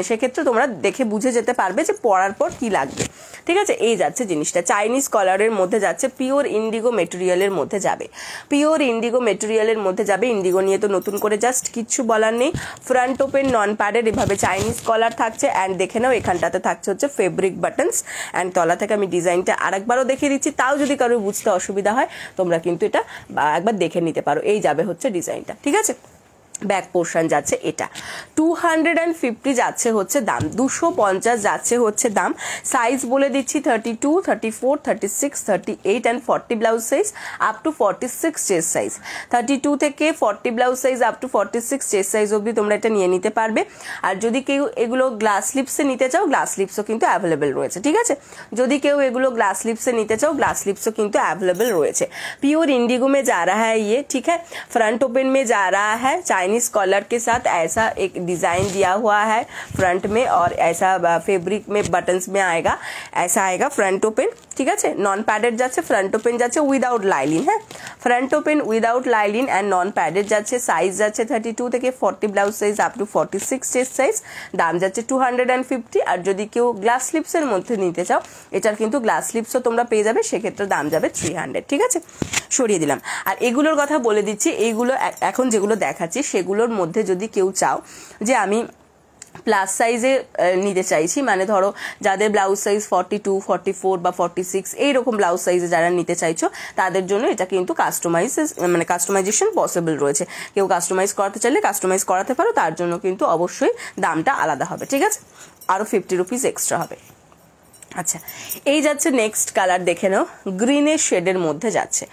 সেক্ষেত্রে তোমরা দেখে বুঝে যেতে পারবে যে পরার পর কি লাগবে, ঠিক আছে। এই যাচ্ছে জিনিসটা, চাইনিজ কলারের মধ্যে যাচ্ছে, পিওর ইন্ডিগো মেটেরিয়ালের মধ্যে যাবে, পিওর ইন্ডিগো মেটেরিয়ালের মধ্যে যাবে। ইন্ডিগো নিয়ে তো নতুন করে জাস্ট কিচ্ছু বলার নেই। ফ্রন্ট ওপেন নন প্যাডেড এভাবে চাইনিজ কলার থাকছে, অ্যান্ড দেখে নাও এখানটাতে থাকছে হচ্ছে ফেব্রিক বাটনস। অ্যান্ড তলা থেকে আমি ডিজাইনটা আরেকবারও দেখিয়ে দিচ্ছি, তাও যদি কারোর বুঝতে অসুবিধা হয় তোমরা কিন্তু এটা একবার দেখে নিতে পারো। এই যাবে হচ্ছে ডিজাইনটা, ঠিক আছে। ব্যাক পোর্শন যাচ্ছে এটা 250 যাচ্ছে হচ্ছে দাম, 250 যাচ্ছে হচ্ছে দাম। সাইজ বলে দিচ্ছি 32, 34, 36, 38 and 40 blouse size up to 46 chest size. 32 থেকে 40 blouse size up to 46 chest size অবধি তোমরা এটা নিয়ে নিতে পারবে। আর যদি কেউ এগুলো গ্লাস স্লিপসে নিতে চাও, গ্লাস স্লিপসও কিন্তু অ্যাভেলেবেল রয়েছে, ঠিক আছে। যদি কেউ এগুলো গ্लास स्लीव्स से निते चाहो, ग्लास स्लीव्स किंतु अवेलेबल রয়েছে। प्योर इंडिगो में जा रहा है ये, ठीक है। फ्रंट ओपन में जा रहा है, चाइनीज कॉलर के साथ ऐसा एक डिजाइन दिया हुआ है फ्रंट में, और ऐसा फैब्रिक में बटन्स में आएगा, ऐसा आएगा फ्रंट ओपन, ঠিক আছে। নন প্যাডেড যাচ্ছে, ফ্রন্ট ওপেন যাচ্ছে উইদাউট লাইলিন, হ্যাঁ front open without lining and non padded যাচ্ছে। সাইজ যাচ্ছে 32 থেকে 40 blouse size up to 46 chest size. দাম যাচ্ছে 250। আর যদি কেউ গ্লাস স্লিপসের মধ্যে নিতে চাও, এটার কিন্তু গ্লাস স্লিপসও তোমরা পেয়ে যাবে, সেক্ষেত্রে দাম যাবে 300, ঠিক আছে। সরিয়ে দিলাম। আর এগুলোর কথা বলে দিচ্ছি, এইগুলো এখন যেগুলো দেখাচ্ছি সেগুলোর মধ্যে যদি কেউ চাও যে আমি প্লাস সাইজে নিতে চাইছি, মানে ধরো যাদের ব্লাউজ সাইজ 42, 44 বা 46 এইরকম ব্লাউজ সাইজে যারা নিতে চাইছো তাদের জন্য এটা কিন্তু কাস্টমাইজেশন পসিবল রয়েছে। কেউ কাস্টমাইজ করাতে চাইলে কাস্টমাইজ করাতে পারো, তার জন্য কিন্তু অবশ্যই দামটা আলাদা হবে, ঠিক আছে। আরও 50 রুপিস এক্সট্রা হবে। আচ্ছা, এই যাচ্ছে নেক্সট কালার, দেখে নাও গ্রিনের শেডের মধ্যে যাচ্ছে।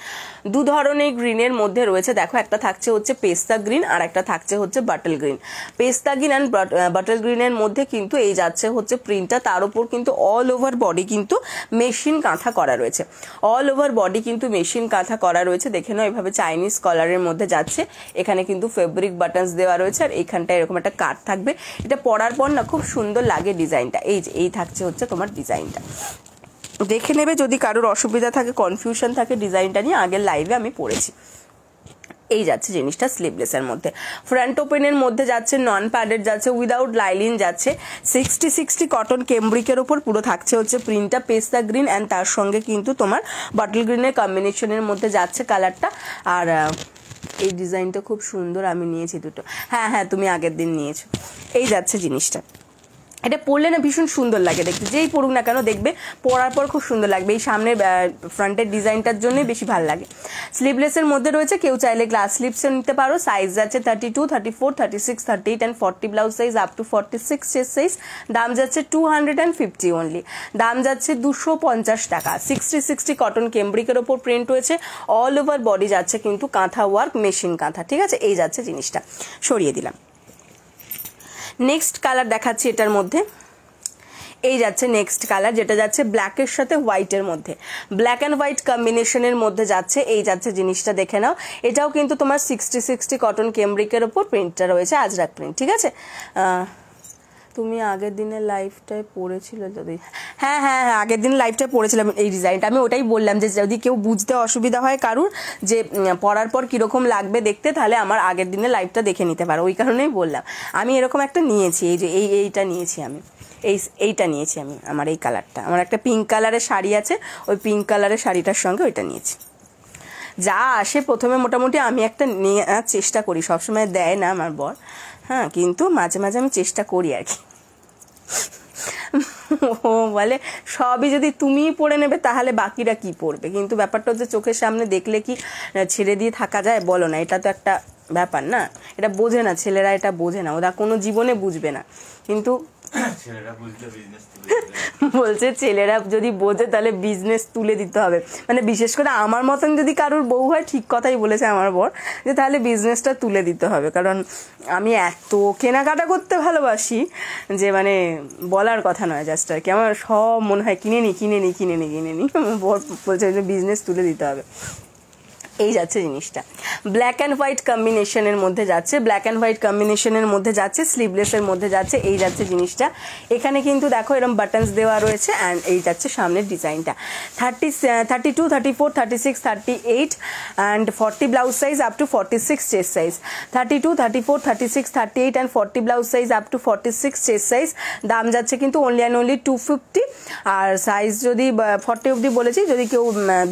দু ধরনের গ্রিনের মধ্যে রয়েছে, দেখো একটা থাকছে হচ্ছে পেস্তা গ্রিন আর একটা থাকছে হচ্ছে বাটল গ্রিন। পেস্তা গ্রিন অ্যান্ড বাটল গ্রিনের মধ্যে কিন্তু এই যাচ্ছে হচ্ছে প্রিন্টটা, তার উপর কিন্তু অল ওভার বডি কিন্তু মেশিন কাঁথা করা রয়েছে, অল ওভার বডি কিন্তু মেশিন কাঁথা করা রয়েছে। দেখে নাও এভাবে চাইনিজ কলারের মধ্যে যাচ্ছে, এখানে কিন্তু ফেব্রিক বাটনস দেওয়া রয়েছে, আর এইখানটা এরকম একটা কাট থাকবে। এটা পরার পর না খুব সুন্দর লাগে ডিজাইনটা। এই থাকছে হচ্ছে তোমার ডিজাইন, দেখে নেবে যদি কারোর অসুবিধা থাকে, কনফিউশন থাকে ডিজাইনটা নিয়ে, আগের লাইভে আমি পড়েছি। এই যাচ্ছে জিনিসটা স্লিভলেসের মধ্যে, ফ্রন্ট ওপেনের মধ্যে যাচ্ছে, নন প্যাডেড যাচ্ছে, উইদাউট লাইলিন যাচ্ছে। 60 কটন কেমব্রিকের ওপর পুরো থাকছে হচ্ছে প্রিন্টটা পেস্তা গ্রিন, অ্যান্ড তার সঙ্গে কিন্তু তোমার বটল গ্রিনের কম্বিনেশনের মধ্যে যাচ্ছে কালারটা। আর এই ডিজাইনটা খুব সুন্দর, আমি নিয়েছি দুটো। হ্যাঁ তুমি আগের দিন নিয়েছো। এই যাচ্ছে জিনিসটা, এটা পরলে না ভীষণ সুন্দর লাগে দেখতে, যেই পরুক না কেন দেখবে পরার পর খুব সুন্দর লাগবে। এই সামনের ফ্রন্টের ডিজাইনটার জন্যই বেশি ভালো লাগে। স্লিভলেসের মধ্যে রয়েছে, কেউ চাইলে গ্লাস স্লিভসও নিতে পারো। সাইজ যাচ্ছে 32, 34, 36, 38 and 40 blouse size up to 46 chest size. দাম যাচ্ছে 250 অনলি, দাম যাচ্ছে 250 টাকা। 60 কটন কেমব্রিকের ওপর প্রিন্ট রয়েছে, অল ওভার বডি যাচ্ছে কিন্তু কাঁথা ওয়ার্ক, মেশিন কাঁথা, ঠিক আছে। এই যাচ্ছে জিনিসটা, সরিয়ে দিলাম। নেক্সট কালার দেখাচ্ছি এটার মধ্যে, এই যাচ্ছে নেক্সট কালার, যেটা যাচ্ছে ব্ল্যাকের সাথে হোয়াইটের মধ্যে, ব্ল্যাক অ্যান্ড হোয়াইট কম্বিনেশনের মধ্যে যাচ্ছে। এই যাচ্ছে জিনিসটা, দেখে নাও এটাও কিন্তু তোমার 60 কটন কেমব্রিকের ওপর প্রিন্টটা রয়েছে, আজরাক প্রিন্ট, ঠিক আছে। তুমি আগের দিনের লাইভটায় পড়েছিল যদি, হ্যাঁ আগের দিন লাইভটায় পড়েছিলাম এই ডিজাইনটা। আমি ওটাই বললাম যে যদি কেউ বুঝতে অসুবিধা হয় কারুর যে পরার পর কীরকম লাগবে দেখতে, তাহলে আমার আগের দিনের লাইভটা দেখে নিতে পারো, ওই কারণেই বললাম। আমি এরকম একটা নিয়েছি, এই যে এইটা নিয়েছি আমি, এইটা নিয়েছি আমি, আমার এই কালারটা, আমার একটা পিঙ্ক কালারের শাড়ি আছে, ওই পিঙ্ক কালারের শাড়িটার সঙ্গে ওইটা নিয়েছি। যা আসে প্রথমে মোটামুটি আমি একটা নেওয়ার চেষ্টা করি, সবসময় দেয় না আমার বর, হ্যাঁ কিন্তু মাঝে মাঝে আমি চেষ্টা করি আর কি। ও বলে সবই যদি তুমিই পড়ে নেবে তাহলে বাকিরা কি পড়বে, কিন্তু ব্যাপারটা হচ্ছে চোখের সামনে দেখলে কি ছেড়ে দিয়ে থাকা যায় বলো না, এটা তো একটা ব্যাপার না, এটা বোঝে না ছেলেরা, এটা বোঝে না, ওরা কোনো জীবনে বুঝবে না। কিন্তু বলছে ছেলেরা যদি বোঝে তাহলে বিজনেস তুলে দিতে হবে, মানে বিশেষ করে আমার মতন যদি কারোর বউ হয়, ঠিক কথাই বলেছে আমার বর, যে তাহলে বিজনেসটা তুলে দিতে হবে। কারণ আমি এত কেনাকাটা করতে ভালোবাসি যে মানে বলার কথা নয়, জাস্ট আর কি আমার সব মনে হয় কিনে নি। বর বলছে যে বিজনেস তুলে দিতে হবে। এই যাচ্ছে জিনিসটা ব্ল্যাক অ্যান্ড হোয়াইট কম্বিনেশনের মধ্যে যাচ্ছে, ব্ল্যাক অ্যান্ড হোয়াইট কম্বিনেশনের মধ্যে যাচ্ছে, স্লিভলেসের মধ্যে যাচ্ছে। এই যাচ্ছে জিনিসটা, এখানে কিন্তু দেখো এরকম বাটনস দেওয়া রয়েছে অ্যান্ড এই যাচ্ছে সামনের ডিজাইনটা। 32, 34, 36, 38 and 40 blouse size up to 46 chest size. 32, 34, 36, 38 and 40 blouse size up to 46 chest size. দাম যাচ্ছে কিন্তু অনলি অ্যান্ড অনলি 250। আর সাইজ যদি 40 অবধি বলেছি, যদি কেউ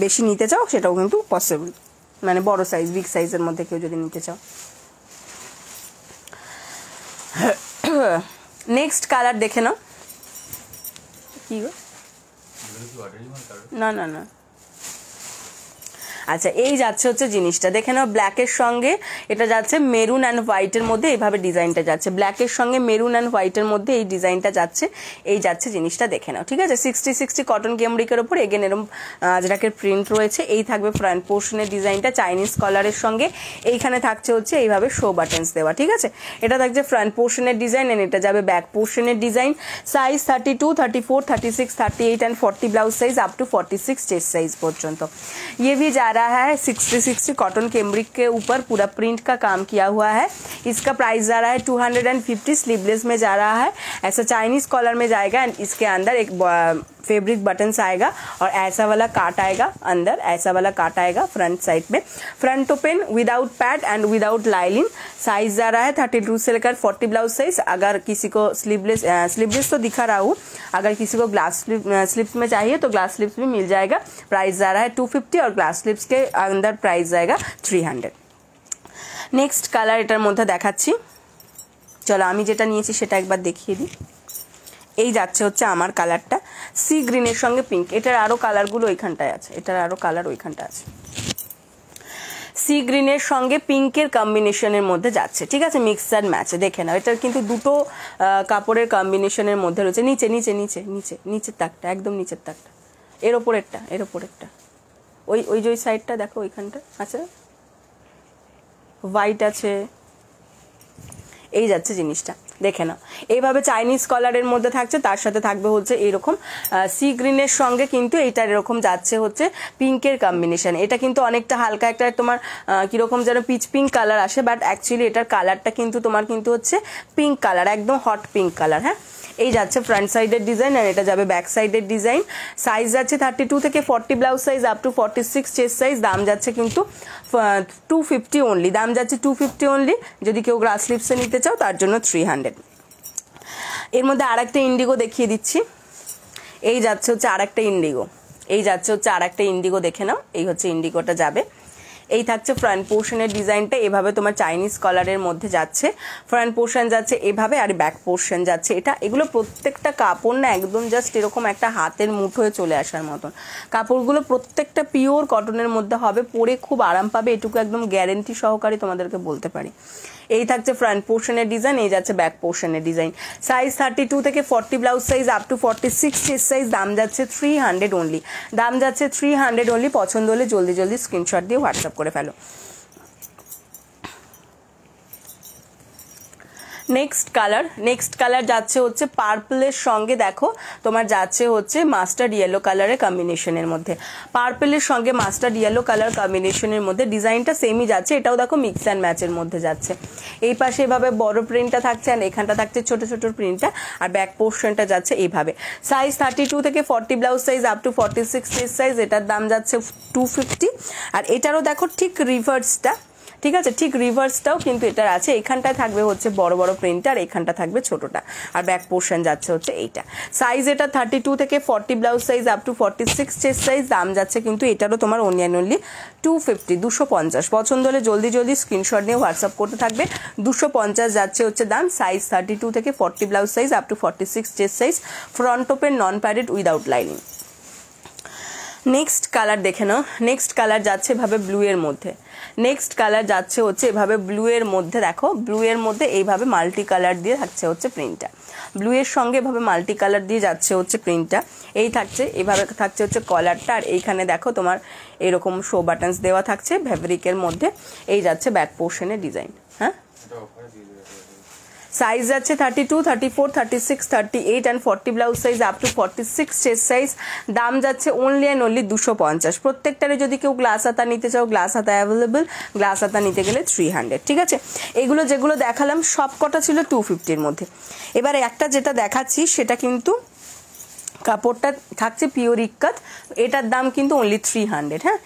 বেশি নিতে চাও সেটাও কিন্তু পসিবল, মানে বড় সাইজ বিগ সাইজের মধ্যে কেউ যদি নিতে চাও। নেক্সট কালার দেখে নাও। কি গো? না না না, আচ্ছা এই যাচ্ছে হচ্ছে জিনিসটা দেখে নাও, ব্ল্যাকের সঙ্গে এটা যাচ্ছে মেরুন অ্যান্ড হোয়াইটের মধ্যে, এইভাবে ডিজাইনটা যাচ্ছে, ব্ল্যাকের সঙ্গে মেরুন অ্যান্ড হোয়াইটের মধ্যে এই ডিজাইনটা যাচ্ছে। এই যাচ্ছে জিনিসটা দেখে নাও, ঠিক আছে। 60 কটন ক্যামরিকের ওপর এগেন এরকম আজরাকের প্রিন্ট রয়েছে। এই থাকবে ফ্রন্ট পোর্শনের ডিজাইনটা চাইনিজ কলারের সঙ্গে, এইখানে থাকছে হচ্ছে এইভাবে শো বাটনস দেওয়া, ঠিক আছে। এটা থাকছে ফ্রন্ট পোর্শনের ডিজাইন এন্ড এটা যাবে ব্যাক পোর্শনের design. Size 32, 34, 36, 38 and 40 blouse size up to 46 chest size पर्यंत। ये भी जा रहा है 60 कॉटन कैमरिक के ऊपर पूरा प्रिंट का काम किया हुआ है। इसका प्राइस जा रहा है 250, स्लीवलेस में जा रहा है, ऐसा चाइनीज कॉलर में जाएगा एंड इसके अंदर एक फैब्रिक बटन्स आएगा और ऐसा वाला काट आएगा अंदर, ऐसा वाला काट आएगा फ्रंट साइड में। Front open without pad and without lining. Size जा रहा है 32 से लेकर 40 ब्लाउज साइज। अगर किसी को स्लीवलेस तो दिखा रहा हूँ, अगर किसी को ग्लास स्लिप्स में चाहिए तो ग्लास स्लिप्स भी मिल जाएगा। प्राइस जा रहा है 250 और ग्लास स्लिप्स के अंदर प्राइस जाएगा 300। नेक्स्ट कलर एटार मध्य देखाচ্ছি, চলো আমি যেটা নিয়েছি সেটা একবার দেখিয়ে দিই। এই যাচ্ছে হচ্ছে আমার কালারটা সি গ্রিনের সঙ্গে পিঙ্ক, এটার আরো কালারগুলো ওইখানটায় আছে, এটার আরো কালার ওইখানটা আছে। সি গ্রিনের সঙ্গে পিঙ্কের কম্বিনেশনের মধ্যে যাচ্ছে, ঠিক আছে, মিক্স অ্যান্ড ম্যাচে। দেখে নাও এটার কিন্তু দুটো কাপড়ের কম্বিনেশনের মধ্যে রয়েছে। নিচে নিচে নিচে নিচে নিচের তাকটা, একদম নিচের তাকটা, এর ওপরেরটা, এর ওপরেরটা, ওই যে ওই সাইডটা দেখো ওইখানটা আছে, হোয়াইট আছে। এই যাচ্ছে জিনিসটা দেখে নাও, এইভাবে চাইনিজ কলারের মধ্যে থাকছে, তার সাথে থাকবে হচ্ছে এরকম সি গ্রিনের সঙ্গে কিন্তু এইটার এরকম যাচ্ছে হচ্ছে পিঙ্কের কম্বিনেশন। এটা কিন্তু অনেকটা হালকা একটা তোমার কিরকম যেন পিচ পিঙ্ক কালার আসে, বাট অ্যাকচুয়ালি এটার কালারটা কিন্তু তোমার কিন্তু হচ্ছে পিঙ্ক কালার, একদম হট পিঙ্ক কালার। হ্যাঁ, এই যাচ্ছে ফ্রন্ট সাইডের ডিজাইন আর এটা যাবে ব্যাক সাইডের ডিজাইন। সাইজ যাচ্ছে 32 থেকে 40 blouse size up to 46 chest size. দাম যাচ্ছে কিন্তু 250 অনলি, দাম যাচ্ছে 250 অনলি। যদি কেউ গ্লাস স্লিপসে নিতে চাও তার জন্য 300। এর মধ্যে আরেকটা ইন্ডিগো দেখিয়ে দিচ্ছি। এই যাচ্ছে হচ্ছে আরেকটা ইন্ডিগো, এই যাচ্ছে হচ্ছে আরেকটা ইন্ডিগো, দেখে নাও। এই হচ্ছে ইন্ডিগোটা যাবে, এই থাকছে ফ্রন্ট পোর্শনের ডিজাইনটা, এভাবে তোমার চাইনিজ কলারের মধ্যে যাচ্ছে। ফ্রন্ট পোর্শন যাচ্ছে এভাবে আর ব্যাক পোর্শন যাচ্ছে এটা। এগুলো প্রত্যেকটা কাপড় না একদম জাস্ট এরকম একটা হাতের মুঠোয় চলে আসার মতন কাপড়গুলো, প্রত্যেকটা পিওর কটনের মধ্যে হবে, পরে খুব আরাম পাবে, এটুকু একদম গ্যারেন্টি সহকারে তোমাদেরকে বলতে পারি। এই থাকছে ফ্রন্ট পোর্শনের ডিজাইন, এই যাচ্ছে ব্যাক পোর্শনের ডিজাইন। সাইজ 32 থেকে 40 blouse size up to 46 chest size. দাম যাচ্ছে 300 অনলি, দাম যাচ্ছে 300 অনলি। পছন্দ হলে জলদি জলদি স্ক্রিনশট দিয়ে হোয়াটসঅ্যাপ করে ফেলো। নেক্সট কালার যাচ্ছে হচ্ছে পার্পলের সঙ্গে, দেখো তোমার যাচ্ছে হচ্ছে মাস্টার্ড ইয়েলো কালারের কম্বিনেশনের মধ্যে, পার্পলের সঙ্গে মাস্টার্ড ইয়েলো কালার কম্বিনেশনের মধ্যে। ডিজাইনটা সেমই যাচ্ছে, এটাও দেখো মিক্স অ্যান্ড ম্যাচের মধ্যে যাচ্ছে। এই পাশে এভাবে বড় প্রিন্টটা থাকছে আর এখানটা থাকছে ছোট ছোট প্রিন্টটা, আর ব্যাক পোর্শনটা যাচ্ছে এইভাবে। সাইজ 32 থেকে 40 blouse size up to 46 chest size. এটার দাম যাচ্ছে 250। আর এটারও দেখো ঠিক রিভার্সটা, ঠিক আছে, ঠিক রিভার্সটাও কিন্তু এটার আছে। এখানটায় থাকবে হচ্ছে বড় বড় প্রিন্ট আর এখানটা থাকবে ছোটটা, আর ব্যাক পোর্শন যাচ্ছে হচ্ছে এইটা। সাইজ এটা 32 থেকে 40 blouse size up to 46 chest size. দাম যাচ্ছে কিন্তু এটারও তোমার অনলি অ্যান্ড অনলি 250, 250। পছন্দ হলে জলদি জলদি স্ক্রিনশট নিয়ে হোয়াটসঅ্যাপ করতে থাকবে। 250 যাচ্ছে হচ্ছে দাম। সাইজ 32 থেকে 40 blouse size up to 46 chest size. Front open, non padded, without lining. Next colour দেখে নাও, নেক্সট কালার যাচ্ছে এভাবে ব্লু এর মধ্যে, নেক্সট কালার যাচ্ছে হচ্ছে এভাবে ব্লু এর মধ্যে। দেখো ব্লু এর মধ্যে এইভাবে মাল্টি কালার দিয়ে থাকছে হচ্ছে প্রিন্টটা, ব্লু এর সঙ্গে এভাবে মাল্টি কালার দিয়ে যাচ্ছে হচ্ছে প্রিন্টটা। এই থাকছে এভাবে থাকছে হচ্ছে কলারটা, আর এইখানে দেখো তোমার এরকম শো বাটনস দেওয়া থাকছে ফ্যাব্রিকের মধ্যে। এই যাচ্ছে ব্যাক পোর্শনের ডিজাইন। হ্যাঁ, সাইজ যাচ্ছে 32, 34, 36, 38 and 40 blouse size up to 46 chest size. দাম যাচ্ছে অনলি অ্যান্ড অনলি 250। প্রত্যেকটারে যদি কেউ গ্লাস হাতা নিতে চাও, গ্লাস হাতা অ্যাভেলেবল, গ্লাস হাতা নিতে গেলে 300। ঠিক আছে, এগুলো যেগুলো দেখালাম সব কটা ছিল 250-র মধ্যে। এবার একটা যেটা দেখাচ্ছি সেটা কিন্তু কাপড়টা থাকছে পিওর ইক্কাত, এটার দাম কিন্তু অনলি 300। হ্যাঁ,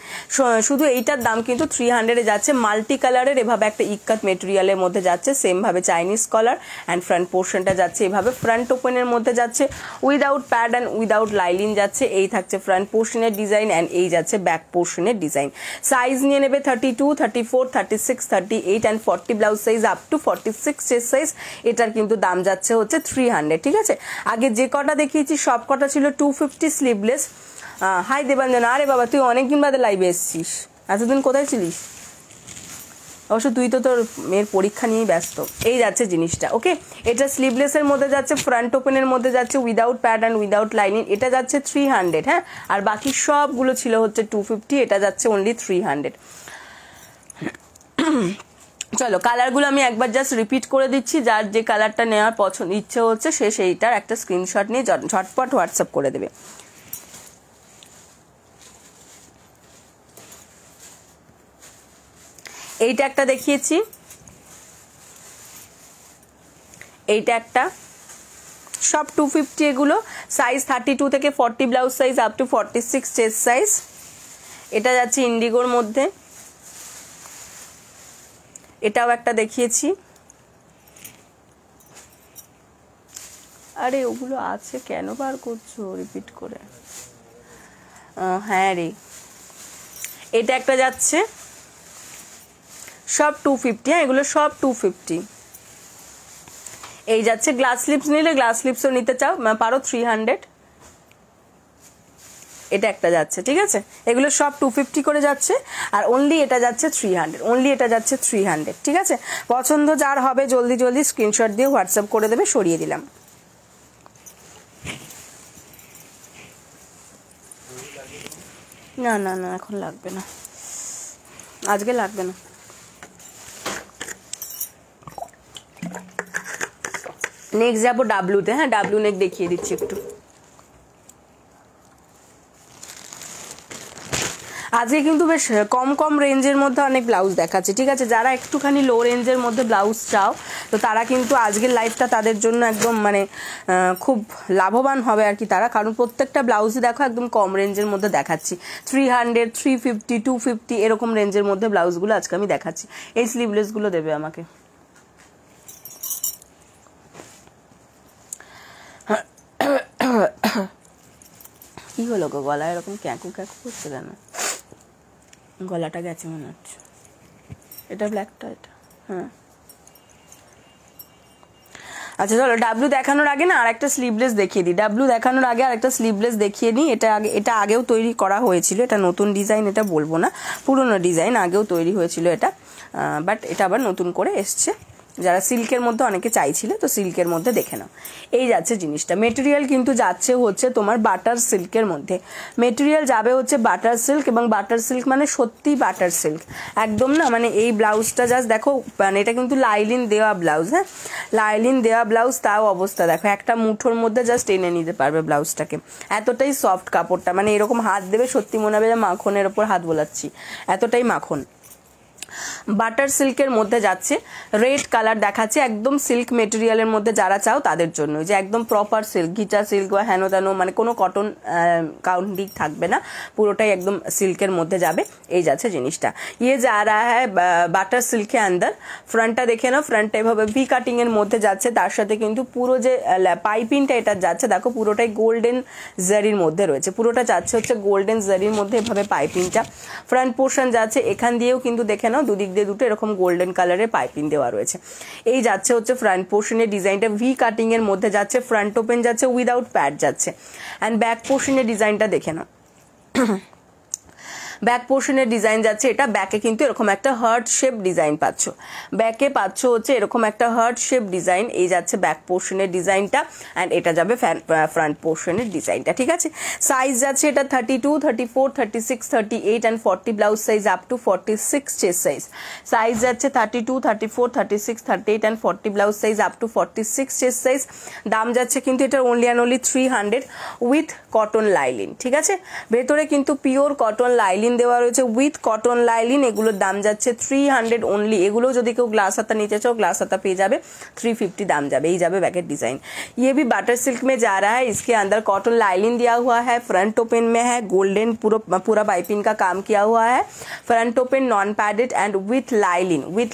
শুধু এইটার দাম কিন্তু 300-এ যাচ্ছে। মাল্টি কালারের এভাবে একটা ইক্কাত মেটেরিয়ালের মধ্যে যাচ্ছে, সেম ভাবে চাইনিজ কলার অ্যান্ড ফ্রন্ট পোর্শনটা যাচ্ছে এভাবে ফ্রন্ট ওপেনের মধ্যে যাচ্ছে, without pad and without lining যাচ্ছে। এই থাকছে ফ্রন্ট পোর্শনের ডিজাইন অ্যান্ড এই যাচ্ছে ব্যাক পোর্শনের ডিজাইন। সাইজ নিয়ে নেবে 32, 34, 36, 38 and 40 blouse size up to 46 chest size. এটার কিন্তু দাম যাচ্ছে হচ্ছে 300। ঠিক আছে, আগে যে কটা দেখিয়েছি সব কটা ছিল 250 স্লিভলেস। হাই দেবাঞ্জনা, আরে বাবা তুই অনেকদিন বাদে লাইভে এসছিস, এতদিন কোথায় ছিলিস? অবশ্য তুই তো তোর মেয়ের পরীক্ষা নিয়েই ব্যস্ত। এই যাচ্ছে জিনিসটা। ওকে, এটা স্লিভলেসের মধ্যে যাচ্ছে, ফ্রন্ট ওপেনের মধ্যে যাচ্ছে, without pad and without lining. এটা যাচ্ছে 300। হ্যাঁ, আর বাকি সবগুলো ছিল হচ্ছে 250, এটা যাচ্ছে অনলি 300। চলো কালারগুলো আমি একবার জাস্ট রিপিট করে দিচ্ছি, যার যে কালারটা নেওয়ার পছন্দ ইচ্ছে হচ্ছে সে সেইটার একটা স্ক্রিনশট নিয়ে ঝটপট হোয়াটসঅ্যাপ করে দেবে। এইটা একটা দেখিয়েছি, এইটা একটা, সব 250 এগুলো। সাইজ 32 থেকে 40 blouse size up to 46 chest size. এটা যাচ্ছে ইন্ডিগোর মধ্যে, এটাও একটা দেখিয়েছি। আরে ওগুলো আছে কেন বার করছো রিপিট করে? হ্যাঁ রে, এটা একটা যাচ্ছে, সব 250। হ্যাঁ, এগুলো সব 250। এই যাচ্ছে গ্লাস স্লিপস, নিলে গ্লাস স্লিপসও নিতে চাও পারো 300। এটা একটা যাচ্ছে। ঠিক আছে, এগুলো সব 250 করে যাচ্ছে আর অনলি এটা যাচ্ছে 300, অনলি এটা যাচ্ছে 300। ঠিক আছে, পছন্দ যার হবে জলদি জলদি স্ক্রিনশট দিয়ে হোয়াটসঅ্যাপ করে দেবে, সরিয়ে দিলাম। না না না, এখন লাগবে না, আজকে লাগবে না। নেক্সট যাবো ডাব্লুতে। হ্যাঁ, ডাব্লু নেক দেখিয়ে দিচ্ছি একটু। আজকে কিন্তু বেশ কম কম রেঞ্জের মধ্যে অনেক ব্লাউজ দেখাচ্ছে। ঠিক আছে, যারা একটুখানি লো রেঞ্জের মধ্যে ব্লাউজ চাও তো তারা কিন্তু আজকের লাইভটা তাদের জন্য একদম মানে খুব লাভবান হবে আর কি তারা, কারণ প্রত্যেকটা ব্লাউজই দেখো একদম কম রেঞ্জের মধ্যে দেখাচ্ছি। 300, 350, 250 এরকম রেঞ্জের মধ্যে ব্লাউজগুলো আজকে আমি দেখাচ্ছি। এই স্লিভলেসগুলো দেবে আমাকে। কি হলো গো, গলা এরকম ক্যাঁকু ক্যাঁকু করছে কেন? গলাটা গেছে মনে হচ্ছে। এটা ব্ল্যাকটা, এটা হ্যাঁ। আচ্ছা চলো ডাব্লু দেখানোর আগে না আর একটা স্লিভলেস দেখিয়ে দিই। ডাব্লু দেখানোর আগে আর একটা স্লিভলেস দেখিয়ে নিই। এটা আগেও তৈরি করা হয়েছিল, এটা নতুন ডিজাইন এটা বলবো না, পুরনো ডিজাইন, আগেও তৈরি হয়েছিল এটা, বাট এটা আবার নতুন করে এসছে। যারা সিল্কের মধ্যে অনেকে চাইছিল তো সিল্কের মধ্যে দেখে নাও। এই যাচ্ছে জিনিসটা, মেটেরিয়াল কিন্তু যাচ্ছে হচ্ছে তোমার বাটার সিল্কের মধ্যে। মেটেরিয়াল যাবে হচ্ছে বাটার সিল্ক, এবং বাটার সিল্ক মানে সত্যি বাটার সিল্ক একদম না, মানে এই ব্লাউজটা জাস্ট দেখো, মানে এটা কিন্তু লাইলিন দেওয়া ব্লাউজ। হ্যাঁ, লাইলিন দেওয়া ব্লাউজ, তাও অবস্থা দেখো একটা মুঠোর মধ্যে জাস্ট টেনে নিতে পারবে ব্লাউজটাকে, এতটাই সফট কাপড়টা, মানে এরকম হাত দেবে সত্যি মনে হবে যে মাখনের ওপর হাত বোলাচ্ছি, এতটাই মাখন। বাটার সিল্কের মধ্যে যাচ্ছে, রেড কালার দেখাচ্ছে, একদম সিল্ক মেটেরিয়ালের মধ্যে যারা চাও তাদের জন্য, যে একদম প্রপার সিল্ক, গিটা সিল্ক বা হেনো তেনো, মানে কোনো কটন কাউন্টিং থাকবে না, পুরোটাই একদম সিল্কের মধ্যে যাবে। এই যাচ্ছে জিনিসটা, ইয়ে যা রা হ্যায় বাটার সিল্কে আন্দার। ফ্রন্টটা দেখে নাও, ফ্রন্টটা এভাবে ভি কাটিং এর মধ্যে যাচ্ছে, তার সাথে কিন্তু পুরো যে পাইপিংটা এটা যাচ্ছে দেখো পুরোটাই গোল্ডেন জারির মধ্যে রয়েছে, পুরোটা যাচ্ছে হচ্ছে গোল্ডেন জারির মধ্যে এভাবে পাইপিংটা। ফ্রন্ট পোর্শন যাচ্ছে, এখান দিয়েও কিন্তু দেখে নাও দুদিক দিয়ে দুটো এরকম গোল্ডেন কালারের পাইপিং দেওয়া রয়েছে। এই যাচ্ছে হচ্ছে ফ্রন্ট পোর্শনের ডিজাইনটা, ভি কাটিং এর মধ্যে যাচ্ছে, ফ্রন্ট ওপেন যাচ্ছে, উইদাউট প্যাড যাচ্ছে, অ্যান্ড ব্যাক পোর্শনের ডিজাইনটা দেখে নাও। ব্যাক পোর্শনের ডিজাইন যাচ্ছে এটা, ব্যাকে কিন্তু এরকম একটা হার্ট শেপ ডিজাইন পাচ্ছ, ব্যাকে পাচ্ছ হচ্ছে এরকম একটা হার্ট শেপ ডিজাইন, এই যাচ্ছে ব্যাক পোর্শনের ডিজাইনটা, অ্যান্ড এটা যাবে ফ্রন্ট পোর্শনের ডিজাইনটা। ঠিক আছে, সাইজ যাচ্ছে এটা 32, 34, 36, 38 and 40 blouse size up to 46 chest size. Size যাচ্ছে 32, 34, 36, 38 and 40 blouse size up to 46 chest size. দাম যাচ্ছে কিন্তু এটার only and only 300 with cotton lining. ঠিক আছে, ভেতরে কিন্তু পিওর কটন লাইলিন দেওয়া রয়েছে উইথ কটন লাইলিন, এগুলোর দাম যাচ্ছে 300 ओनली। এগুলো যদি কেউ গ্লাস হাতা নিতে চাও গ্লাস হাতা পেয়ে যাবে 350 दाम जाबे। ये जाबे बैकेट डिजाइन। ये भी बटर सिल्क में जा रहा है, इसके अंदर कॉटन लाइनिंग दिया हुआ है, फ्रंट ओपन में है, गोल्डन पूरा पाइपिंग का काम किया हुआ है, front open non padded and with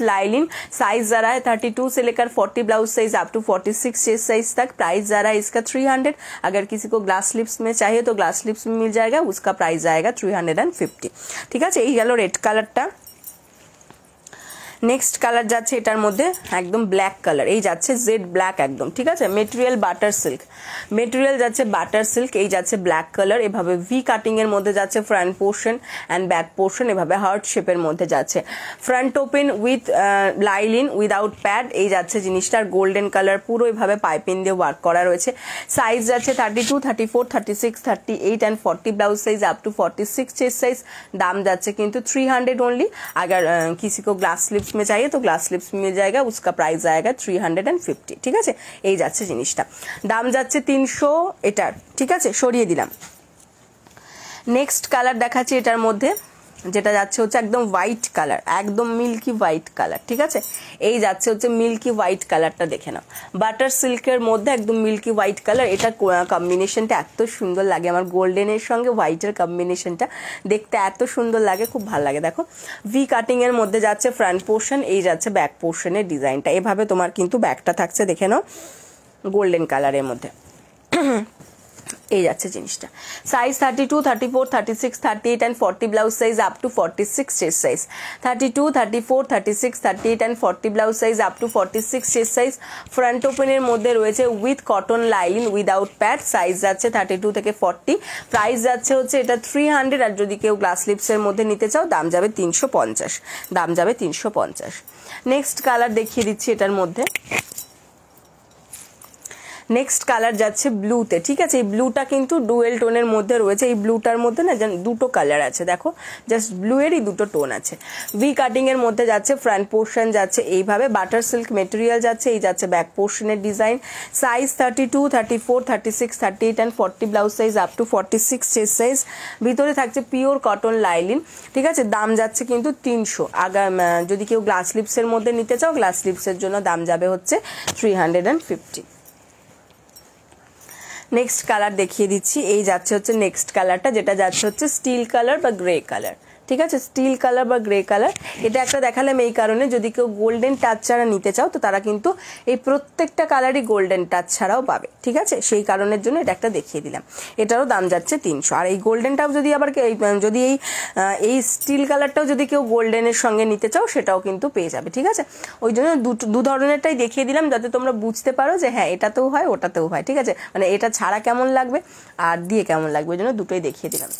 lining. Size जा रहा है 32 से लेकर 40 blouse size up to 46 chest size तक। प्राइस जा रहा है इसका 300। अगर किसी को ग्लास स्लिप्स में चाहिए तो ग्लास स्लिप्स में मिल जाएगा, उसका प्राइस जाएगा 350। ঠিক আছে, এই গেল রেড কালারটা। নেক্সট কালার যাচ্ছে এটার মধ্যে একদম ব্ল্যাক কালার, এই যাচ্ছে জেড ব্ল্যাক একদম। ঠিক আছে, মেটেরিয়াল বাটার সিল্ক, মেটেরিয়াল যাচ্ছে বাটার সিল্ক, এই যাচ্ছে ব্ল্যাক কালার, এভাবে ভি কাটিং এর মধ্যে যাচ্ছে front portion and back portion এভাবে হার্ট শেপের মধ্যে যাচ্ছে। Front open with lining without pad, এই যাচ্ছে জিনিসটার গোল্ডেন কালার, পুরো এভাবে পাইপিং দিয়ে ওয়ার্ক করা রয়েছে। সাইজ যাচ্ছে 32, 34, 36, 38 and 40 blouse size up to 46 chest size. दाम जाচ্ছে কিন্তু 300 ओनली। अगर किसी को ग्लास स्लिप्स में चाहिए तो ग्लास स्लिप्स मिल जाएगा, उसका प्राइस आएगा 350। ঠিক আছে, এই যাচ্ছে জিনিসটা, দাম যাচ্ছে 300 এটার। ঠিক আছে, সরিয়ে দিলাম। নেক্সট কালার দেখাচ্ছি এটার মধ্যে, যেটা যাচ্ছে হচ্ছে একদম হোয়াইট কালার, একদম মিল্কি হোয়াইট কালার। ঠিক আছে, এই যাচ্ছে হচ্ছে মিল্কি হোয়াইট কালারটা, দেখে নাও বাটার সিল্কের মধ্যে একদম মিল্কি হোয়াইট কালার। এটা কম্বিনেশনটা এত সুন্দর লাগে, আমার গোল্ডেনের সঙ্গে হোয়াইটের কম্বিনেশনটা দেখতে এত সুন্দর লাগে, খুব ভালো লাগে। দেখো ভি কাটিং এর মধ্যে যাচ্ছে ফ্রন্ট পোর্শন, এই যাচ্ছে ব্যাক পোর্শনের ডিজাইনটা, এভাবে তোমার কিন্তু ব্যাকটা থাকছে, দেখে নাও গোল্ডেন কালারের মধ্যে। এই যাচ্ছে জিনিসটা। Size 32, 34, 36, 38 and 40 blouse size up to 46 chest size. 32, 34, 36, 38 and 40 blouse size up to 46 chest size. Front ओपনের মধ্যে রয়েছে with cotton lining without pad. Size যাচ্ছে 32 থেকে 40। প্রাইস যাচ্ছে হচ্ছে এটা 300। আর যদি কেউ গ্লাস স্লিপসের মধ্যে নিতে চাও দাম যাবে 350, দাম যাবে 350। নেক্সট কালার দেখিয়ে দিচ্ছি এটার মধ্যে। নেক্সট কালার যাচ্ছে ব্লুতে। ঠিক আছে, এই ব্লুটা কিন্তু ডুয়েল টোনের মধ্যে রয়েছে। এই ব্লুটার মধ্যে না দুটো কালার আছে, দেখো জাস্ট ব্লু এরই দুটো টোন আছে। ভি কাটিং এর মধ্যে যাচ্ছে, ফ্রন্ট পোর্শন যাচ্ছে এইভাবে বাটার সিল্ক মেটেরিয়াল যাচ্ছে, এই যাচ্ছে ব্যাক পোর্শনের design. Size 32, 34, 36, 38 and 40 blouse size up to 46 chest size. ভিতরে থাকছে পিওর কটন লাইলিন। ঠিক আছে, দাম যাচ্ছে কিন্তু 300। আগার যদি কেউ গ্লাস স্লিপসের মধ্যে নিতে চাও গ্লাস স্লিপসের জন্য দাম যাবে হচ্ছে 350। নেক্সট কালার দেখিয়ে দিচ্ছি, এই যাচ্ছে হচ্ছে নেক্সট কালারটা, যেটা যাচ্ছে হচ্ছে স্টিল কালার বা গ্রে কালার। ঠিক আছে, স্টিল কালার বা গ্রে কালার। এটা একটা দেখালাম এই কারণে, যদি কেউ গোল্ডেন টাচ ছাড়া নিতে চাও তো তারা কিন্তু এই প্রত্যেকটা কালারই গোল্ডেন টাচ ছাড়াও পাবে। ঠিক আছে, সেই কারণের জন্য এটা একটা দেখিয়ে দিলাম। এটারও দাম যাচ্ছে 300। আর এই গোল্ডেনটাও যদি আবার যদি এই স্টিল কালারটাও যদি কেউ গোল্ডেনের সঙ্গে নিতে চাও সেটাও কিন্তু পেয়ে যাবে। ঠিক আছে, ওই জন্য দু ধরনেরটাই দেখিয়ে দিলাম যাতে তোমরা বুঝতে পারো যে হ্যাঁ এটাতেও হয় ওটাতেও হয়। ঠিক আছে, মানে এটা ছাড়া কেমন লাগবে আর দিয়ে কেমন লাগবে, ওই জন্য দুটোই দেখিয়ে দিলাম।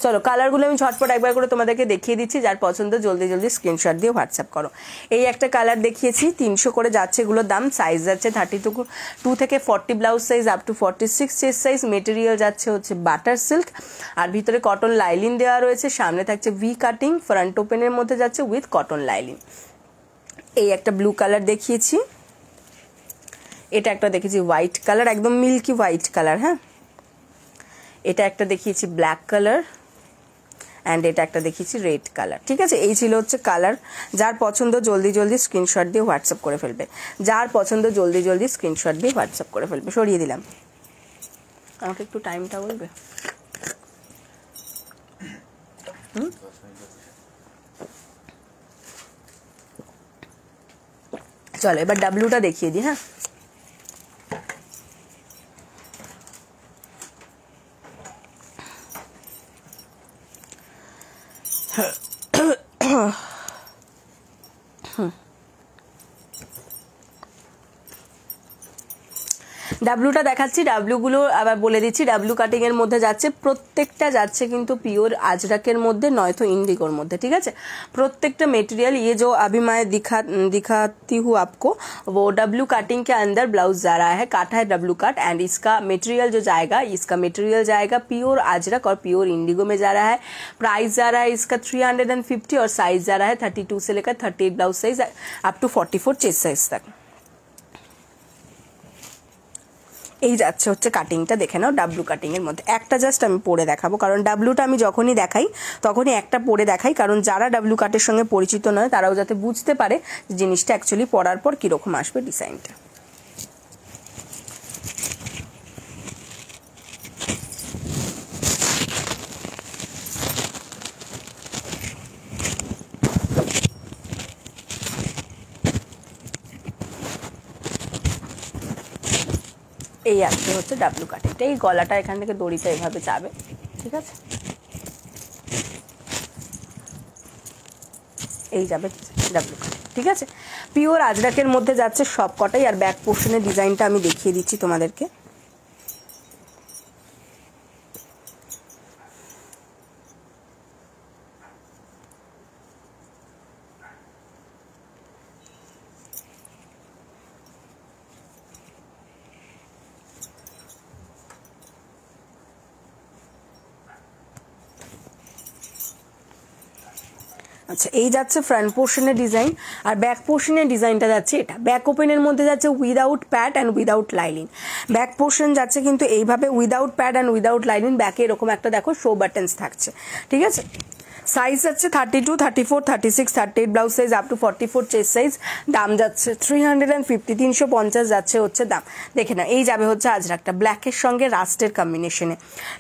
চলো কালারগুলো আমি ঝটপট একবার করে তোমাদেরকে দেখিয়ে দিচ্ছি, যার পছন্দ জলদি জলদি স্ক্রিনশট দিয়ে হোয়াটসঅ্যাপ করো। এই একটা কালার দেখিয়েছি, 300 করে যাচ্ছে এগুলোর দাম। সাইজ যাচ্ছে 32 থেকে 40 blouse size up to 46 chest size. Material যাচ্ছে হচ্ছে বাটার সিল্ক আর ভিতরে কটন লাইলিন দেওয়া রয়েছে। সামনে থাকছে ভি কাটিং, ফ্রন্ট ওপেনের মধ্যে যাচ্ছে উইথ কটন লাইলিন। এই একটা ব্লু কালার দেখিয়েছি, এটা একটা দেখেছি হোয়াইট কালার, একদম মিল্কি হোয়াইট কালার। হ্যাঁ, এটা একটা দেখিয়েছি ব্ল্যাক কালার অ্যান্ড এটা একটা দেখিয়েছি রেড কালার। ঠিক আছে, এই ছিল হচ্ছে কালার। যার পছন্দ জলদি জলদি স্ক্রিনশট দিয়ে হোয়াটসঅ্যাপ করে ফেলবে, যার পছন্দ জলদি জলদি স্ক্রিনশট দিয়ে হোয়াটসঅ্যাপ করে ফেলবে। সরিয়ে দিলাম, আমাকে একটু টাইমটা বলবে। চলো এবার ডাব্লুটা দেখিয়ে দিই। হ্যাঁ, ডাব্লুটা দেখাচ্ছি, ডাব্লুগুলো আবার বলে দিচ্ছি। ডাব্লু কাটিং এর মধ্যে যাচ্ছে, প্রত্যেকটা যাচ্ছে কিন্তু পিওর আজরাকের মধ্যে, নয়তো ইন্ডিগোর মধ্যে, ঠিক আছে। প্রত্যেকটা মেটেरियल ये जो अभी मैं दिखाती हूँ आपको, वो डब्लू कटिंग के अंदर ब्लाउज जा रहा है, काटा है डब्लू कट, एंड इसका मेटेरियल जो जाएगा, इसका मेटेरियल जाएगा प्योर अजरक और प्योर इंडिगो में जा रहा है। प्राइस जा रहा है इसका 350 और साइज जा रहा है 32 से लेकर 38 blouse size up to 44 chest size तक। এই যাচ্ছে হচ্ছে কাটিংটা, দেখে নাও ডাব্লু কাটিং এর মধ্যে। একটা জাস্ট আমি পরে দেখাবো, কারণ ডাব্লুটা আমি যখনই দেখাই তখনই একটা পরে দেখাই, কারণ যারা ডাব্লু কাটের সঙ্গে পরিচিত নয় তারাও যাতে বুঝতে পারে জিনিসটা অ্যাকচুয়ালি পরার পর কিরকম আসবে ডিজাইনটা। এই আসছে হচ্ছে ডাব্লু কাটিংটা। এই গলাটা এখান থেকে দড়িটা এভাবে যাবে, ঠিক আছে। এই যাবে ডাব্লু কাটিং, ঠিক আছে। পিওর আজরাকের মধ্যে যাচ্ছে সব কটাই। আর ব্যাক পোর্শনের ডিজাইনটা আমি দেখিয়ে দিচ্ছি তোমাদেরকে। আচ্ছা, এই যাচ্ছে ফ্রন্ট পোর্শনের ডিজাইন, আর ব্যাক পোর্শনের ডিজাইনটা যাচ্ছে এটা। ব্যাক ওপেনের মধ্যে যাচ্ছে without pad and without lining. Back portion যাচ্ছে কিন্তু এইভাবে without pad and without lining. ব্যাকে এরকম একটা দেখো শো বাটনস থাকছে, ঠিক আছে। সাইজ যাচ্ছে 32, 34, 36, 38 blouse size up to 44 chest size. দাম যাচ্ছে 350, 350 যাচ্ছে হচ্ছে দাম। দেখে না, এই যাবে হচ্ছে আজরাকটা ব্ল্যাকের সঙ্গে রাস্টের কম্বিনেশনে,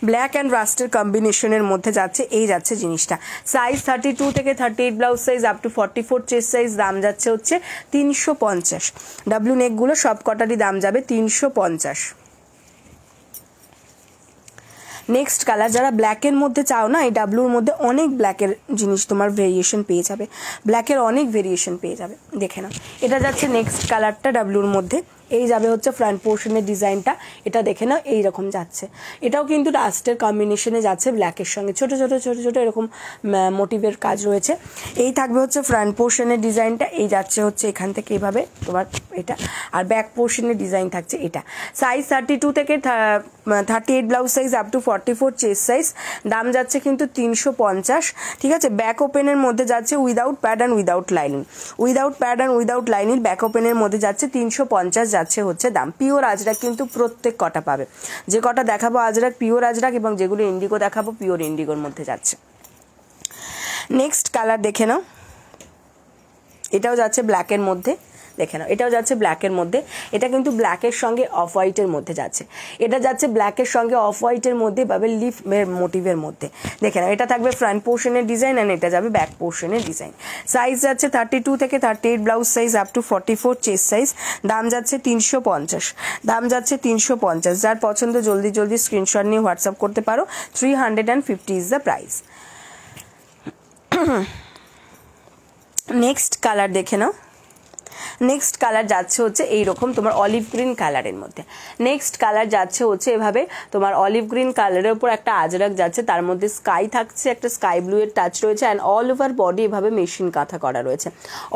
ব্ল্যাক অ্যান্ড রাস্টের কম্বিনেশনের মধ্যে যাচ্ছে, এই যাচ্ছে জিনিসটা। সাইজ 32 থেকে 38 blouse size up to 44 chest size. দাম যাচ্ছে হচ্ছে 350। ডাব্লু নেকগুলো সব কটারই দাম যাবে 350। নেক্সট কালার, যারা ব্ল্যাকের মধ্যে চাও না, এই ডাব্লুর মধ্যে অনেক ব্ল্যাকের জিনিস তোমার ভেরিয়েশন পেয়ে যাবে, ব্ল্যাকের অনেক ভেরিয়েশন পেয়ে যাবে। দেখে নাও, এটা যাচ্ছে নেক্সট কালারটা ডাব্লুর মধ্যে। এই যাবে হচ্ছে ফ্রন্ট পোর্শনের ডিজাইনটা, এটা দেখে নাও এইরকম যাচ্ছে। এটাও কিন্তু রাস্টের কম্বিনেশনে যাচ্ছে ব্ল্যাকের সঙ্গে, ছোট ছোট ছোট ছোট এরকম মোটিভের কাজ রয়েছে। এই থাকবে হচ্ছে ফ্রন্ট পোর্শনের ডিজাইনটা, এই যাচ্ছে হচ্ছে এখান থেকে এইভাবে তোমার এটা। আর ব্যাক পোর্শনের ডিজাইন থাকছে এটা। সাইজ 32 থেকে 38 blouse size up to 44 chest size. দাম যাচ্ছে কিন্তু 350, ঠিক আছে। ব্যাক ওপেনের মধ্যে যাচ্ছে without pad and without lining. Without pad and without lining back ওপেনের মধ্যে যাচ্ছে 350 যাচ্ছে হচ্ছে দাম। পিওর আজরাক কিন্তু প্রত্যেক কটা পাবে, যে কটা দেখাবো আজরাক পিওর আজরাক, এবং যেগুলো ইন্ডিগো দেখাবো পিওর ইন্ডিগোর মধ্যে যাচ্ছে। নেক্সট কালার দেখে নাও, এটাও যাচ্ছে ব্ল্যাকের মধ্যে। দেখে নাও, এটাও যাচ্ছে ব্ল্যাকের মধ্যে। এটা কিন্তু ব্ল্যাকের সঙ্গে অফ হোয়াইটের মধ্যে যাচ্ছে। এটা যাচ্ছে ব্ল্যাকের সঙ্গে অফ হোয়াইটের মধ্যে পাবে লিফ মোটিভের মধ্যে। দেখে নাও, এটা থাকবে ফ্রন্ট পোর্শনের ডিজাইন অ্যান্ড এটা যাবে ব্যাক পোর্শনের ডিজাইন। সাইজ যাচ্ছে 32 থেকে 38 blouse size up to 44 chest size. দাম যাচ্ছে 350। দাম যাচ্ছে 350। যার পছন্দ জলদি জলদি স্ক্রিনশট নিয়ে হোয়াটসঅ্যাপ করতে পারো। 350 is the price. Next colour দেখে নাও, নেক্সট কালার যাচ্ছে হচ্ছে এইরকম তোমার অলিভ গ্রিন কালারের মধ্যে। নেক্সট কালার যাচ্ছে হচ্ছে এভাবে তোমার অলিভ গ্রিন কালারের উপর একটা আজরাক যাচ্ছে, তার মধ্যে স্কাই থাকছে, একটা স্কাই ব্লু এর টাচ রয়েছে, অ্যান্ড অল ওভার বডি এভাবে মেশিন কাঁথা করা রয়েছে।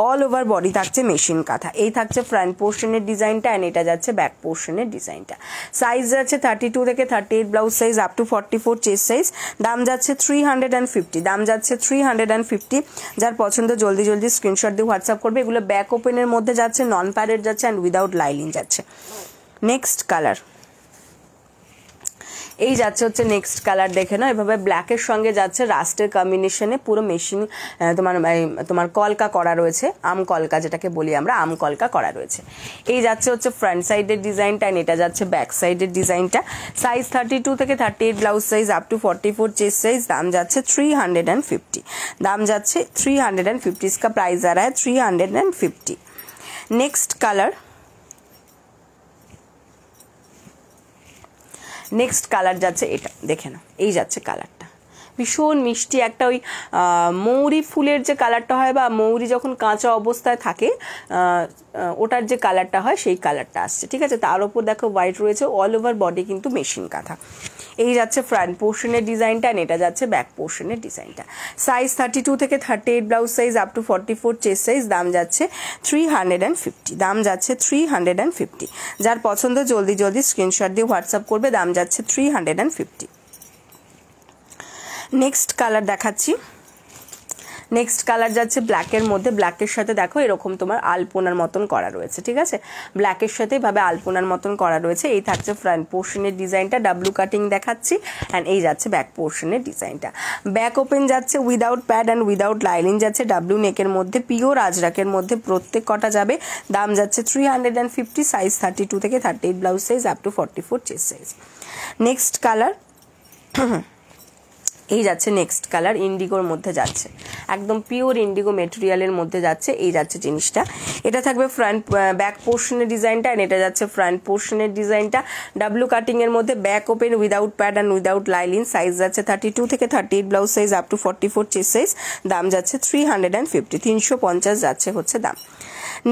অল ওভার বডি থাকছে মেশিন কাঁথা। এই থাকছে ফ্রন্ট পোর্শনের ডিজাইনটা, অ্যান্ড এটা যাচ্ছে ব্যাক পোর্শনের ডিজাইনটা। সাইজ যাচ্ছে 32 থেকে 38 blouse size up to 44 chest size. দাম যাচ্ছে 350। দাম যাচ্ছে 350। যার পছন্দ জলদি জলদি স্ক্রিনশট দিয়ে হোয়াটসঅ্যাপ করবে। এগুলো ব্যাক ওপেনের মধ্যে যাচ্ছে, নন প্যাডেড যাচ্ছে, অ্যান্ড উইদাউট লাইনিং যাচ্ছে। নেক্সট কালার, এই যাচ্ছে হচ্ছে নেক্সট কালার। দেখে নাও, এভাবে ব্ল্যাকের সঙ্গে যাচ্ছে রাস্টের কম্বিনেশনে, পুরো মেশিন তোমার কলকা করা রয়েছে, আম কলকা যেটাকে বলি আমরা, আম কলকা করা রয়েছে। এই যাচ্ছে হচ্ছে ফ্রন্ট সাইডের ডিজাইনটা, অ্যান্ড এটা যাচ্ছে ব্যাক সাইডের ডিজাইনটা। সাইজ 32 থেকে 38 blouse size up to 44 chest size. দাম যাচ্ছে 350। दाम जाच्छे 350। इसका प्राइस आ रहा है 350। नेक्स्ट कलर, नेक्स्ट कलर যাচ্ছে এটা, দেখে নাও এই যাচ্ছে কালারটা, ভীষণ মিষ্টি একটা ওই মৌরি ফুলের যে কালারটা হয় বা মৌরি যখন কাঁচা অবস্থায় থাকে ওটার যে কালারটা হয় সেই কালারটা আসছে, ঠিক আছে। তার উপর দেখো হোয়াইট রয়েছে, অল ওভার বডি কিন্তু মেশিন কাঁথা। এই যাচ্ছে ফ্রন্ট পোর্শনের ডিজাইনটা, আর এটা যাচ্ছে ব্যাক পোর্শনের ডিজাইনটা। সাইজ 32 থেকে 38 blouse size up to 44 chest size. দাম যাচ্ছে 350, দাম যাচ্ছে 350। যার পছন্দ জলদি জলদি স্ক্রিনশট দিয়ে হোয়াটসঅ্যাপ করবে, দাম যাচ্ছে 350। নেক্সট কালার দেখাচ্ছি। নেক্সট কালার যাচ্ছে ব্ল্যাকের মধ্যে, ব্ল্যাকের সাথে দেখো এরকম তোমার আলপনার মতন করা রয়েছে, ঠিক আছে। ব্ল্যাকের সাথে এভাবে আলপনার মতন করা রয়েছে। এই থাকছে ফ্রন্ট পোর্শনের ডিজাইনটা, ডাব্লু কাটিং দেখাচ্ছি, অ্যান্ড এই যাচ্ছে ব্যাক পোর্শনের ডিজাইনটা। ব্যাক ওপেন যাচ্ছে without pad and without lining যাচ্ছে, ডাব্লু নেকের মধ্যে, পিওর আজরাকের মধ্যে প্রত্যেক কটা যাবে। দাম যাচ্ছে 350, সাইজ 32 থেকে 38 blouse size up to 44 chest size. Next colour এই যাচ্ছে, নেক্সট কালার ইন্ডিগোর মধ্যে যাচ্ছে, একদম পিওর ইন্ডিগো মেটেরিয়ালের মধ্যে যাচ্ছে। এই যাচ্ছে জিনিসটা, এটা থাকবে ফ্রন্ট ব্যাক পোর্শনের ডিজাইনটা, আর এটা যাচ্ছে ফ্রন্ট পোর্শনের ডিজাইনটা। ডাব্লু কাটিং এর মধ্যে back open without pad and without lining, size যাচ্ছে 32 থেকে 38 blouse size up to 44 chest size. দাম যাচ্ছে 350, 350 যাচ্ছে হচ্ছে দাম।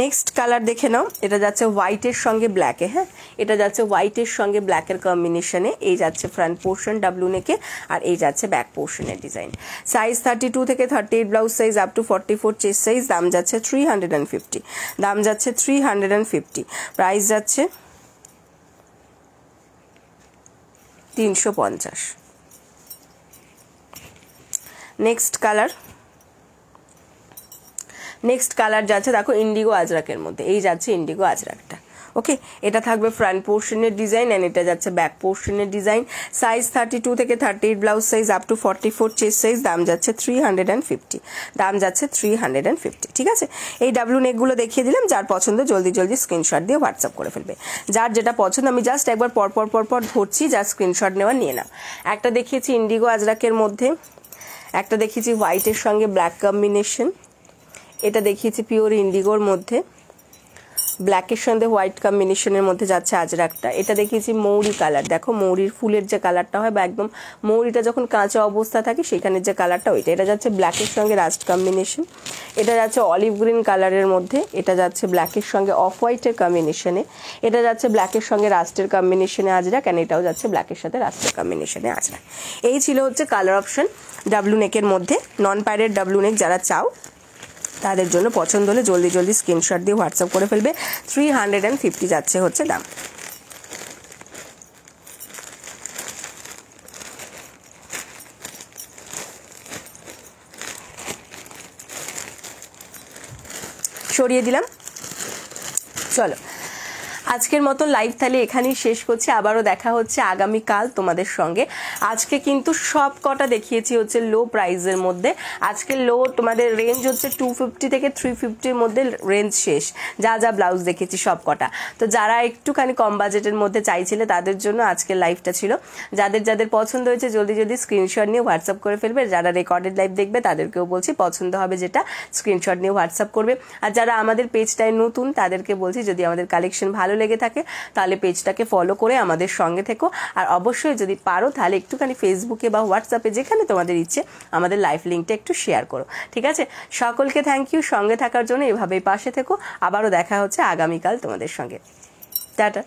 নেক্সট কালার দেখে নাও, এটা যাচ্ছে হোয়াইটের সঙ্গে ব্ল্যাকে, হ্যাঁ এটা যাচ্ছে হোয়াইটের সঙ্গে ব্ল্যাকের কম্বিনেশনে। এই যাচ্ছে ফ্রন্ট পোর্শন ডাব্লু নেকে, আর এই যাচ্ছে ব্যাক পোর্শনের ডিজাইন। সাইজ 32 থেকে 38 blouse size up to 44 chest size. দাম যাচ্ছে 350, দাম যাচ্ছে 350, প্রাইস যাচ্ছে 350। নেক্সট কালার, নেক্সট কালার যাচ্ছে দেখো ইন্ডিগো আজরাকের মধ্যে, এই যাচ্ছে ইন্ডিগো আজরাকটা, ওকে। এটা থাকবে ফ্রন্ট পোর্শনের ডিজাইন, অ্যান্ড এটা যাচ্ছে ব্যাক পোর্শনের ডিজাইন। সাইজ 32 থেকে 38 blouse size up to 44 chest size. দাম যাচ্ছে 350, দাম যাচ্ছে 350, ঠিক আছে। এই ডাব্লু নেকগুলো দেখিয়ে দিলাম, যার পছন্দ জলদি জলদি স্ক্রিনশট দিয়ে হোয়াটসঅ্যাপ করে ফেলবে। যার যেটা পছন্দ আমি জাস্ট একবার পরপর ধরছি, যার স্ক্রিনশট নেওয়া নিয়ে নাও। একটা দেখিয়েছি ইন্ডিগো আজরাকের মধ্যে, একটা দেখিয়েছি হোয়াইটের সঙ্গে ব্ল্যাক কম্বিনেশন, এটা দেখিয়েছি পিওর ইন্ডিগোর মধ্যে, ব্ল্যাকের সঙ্গে হোয়াইট কম্বিনেশনের মধ্যে যাচ্ছে আজরাকটা। এটা দেখিয়েছি মৌরি কালার, দেখো মৌরির ফুলের যে কালারটা হয় বা একদম মৌরিটা যখন কাঁচা অবস্থা থাকে সেখানের যে কালারটা ওইটা। এটা যাচ্ছে ব্ল্যাকের সঙ্গে রাস্ট কম্বিনেশন, এটা যাচ্ছে অলিভ গ্রিন কালারের মধ্যে, এটা যাচ্ছে ব্ল্যাকের সঙ্গে অফ হোয়াইটের কম্বিনেশনে, এটা যাচ্ছে ব্ল্যাকের সঙ্গে রাস্টের কম্বিনেশনে আজরাক, অ্যান্ড এটাও যাচ্ছে ব্ল্যাকের সাথে রাস্টের কম্বিনেশনে আজরাক। এই ছিল হচ্ছে কালার অপশন ডাব্লু নেকের মধ্যে। নন প্যাডের ডাব্লু নেক যারা চাও তাদের জন্য পছন্দ হলে জলদি জলদি স্ক্রিনশট দিয়ে হোয়াটসঅ্যাপ করে ফেলবে। 350 যাচ্ছে হচ্ছে দাম। সরিয়ে দিলাম, চলো আজকের মতো লাইভ তাহলে এখানেই শেষ করছি। আবারও দেখা হচ্ছে আগামীকাল তোমাদের সঙ্গে। আজকে কিন্তু সব কটা দেখিয়েছি হচ্ছে লো প্রাইসের মধ্যে। আজকে লো তোমাদের রেঞ্জ হচ্ছে 250 থেকে 350-র মধ্যে রেঞ্জ শেষ, যা যা ব্লাউজ দেখেছি সব কটা। তো যারা একটুখানি কম বাজেটের মধ্যে চাইছিলে তাদের জন্য আজকের লাইভটা ছিল। যাদের যাদের পছন্দ হয়েছে জলদি জলদি স্ক্রিনশট নিয়ে হোয়াটসঅ্যাপ করে ফেলবে। যারা রেকর্ডেড লাইভ দেখবে তাদেরকেও বলছি পছন্দ হবে যেটা স্ক্রিনশট নিয়ে হোয়াটসঅ্যাপ করবে। আর যারা আমাদের পেজটায় নতুন তাদেরকে বলছি যদি আমাদের কালেকশন ভালো লেগে থাকে তাহলে পেজটাকে ফলো করে আমাদের সঙ্গে থেকো। আর অবশ্যই যদি পারো তাহলে একটুখানি ফেসবুকে বা হোয়াটসঅ্যাপে যেখানে তোমাদের ইচ্ছে আমাদের লাইভ লিঙ্কটা একটু শেয়ার করো, ঠিক আছে। সকলকে থ্যাংক ইউ সঙ্গে থাকার জন্য, এভাবেই পাশে থেকো। আবারও দেখা হচ্ছে আগামীকাল তোমাদের সঙ্গে। টাটা।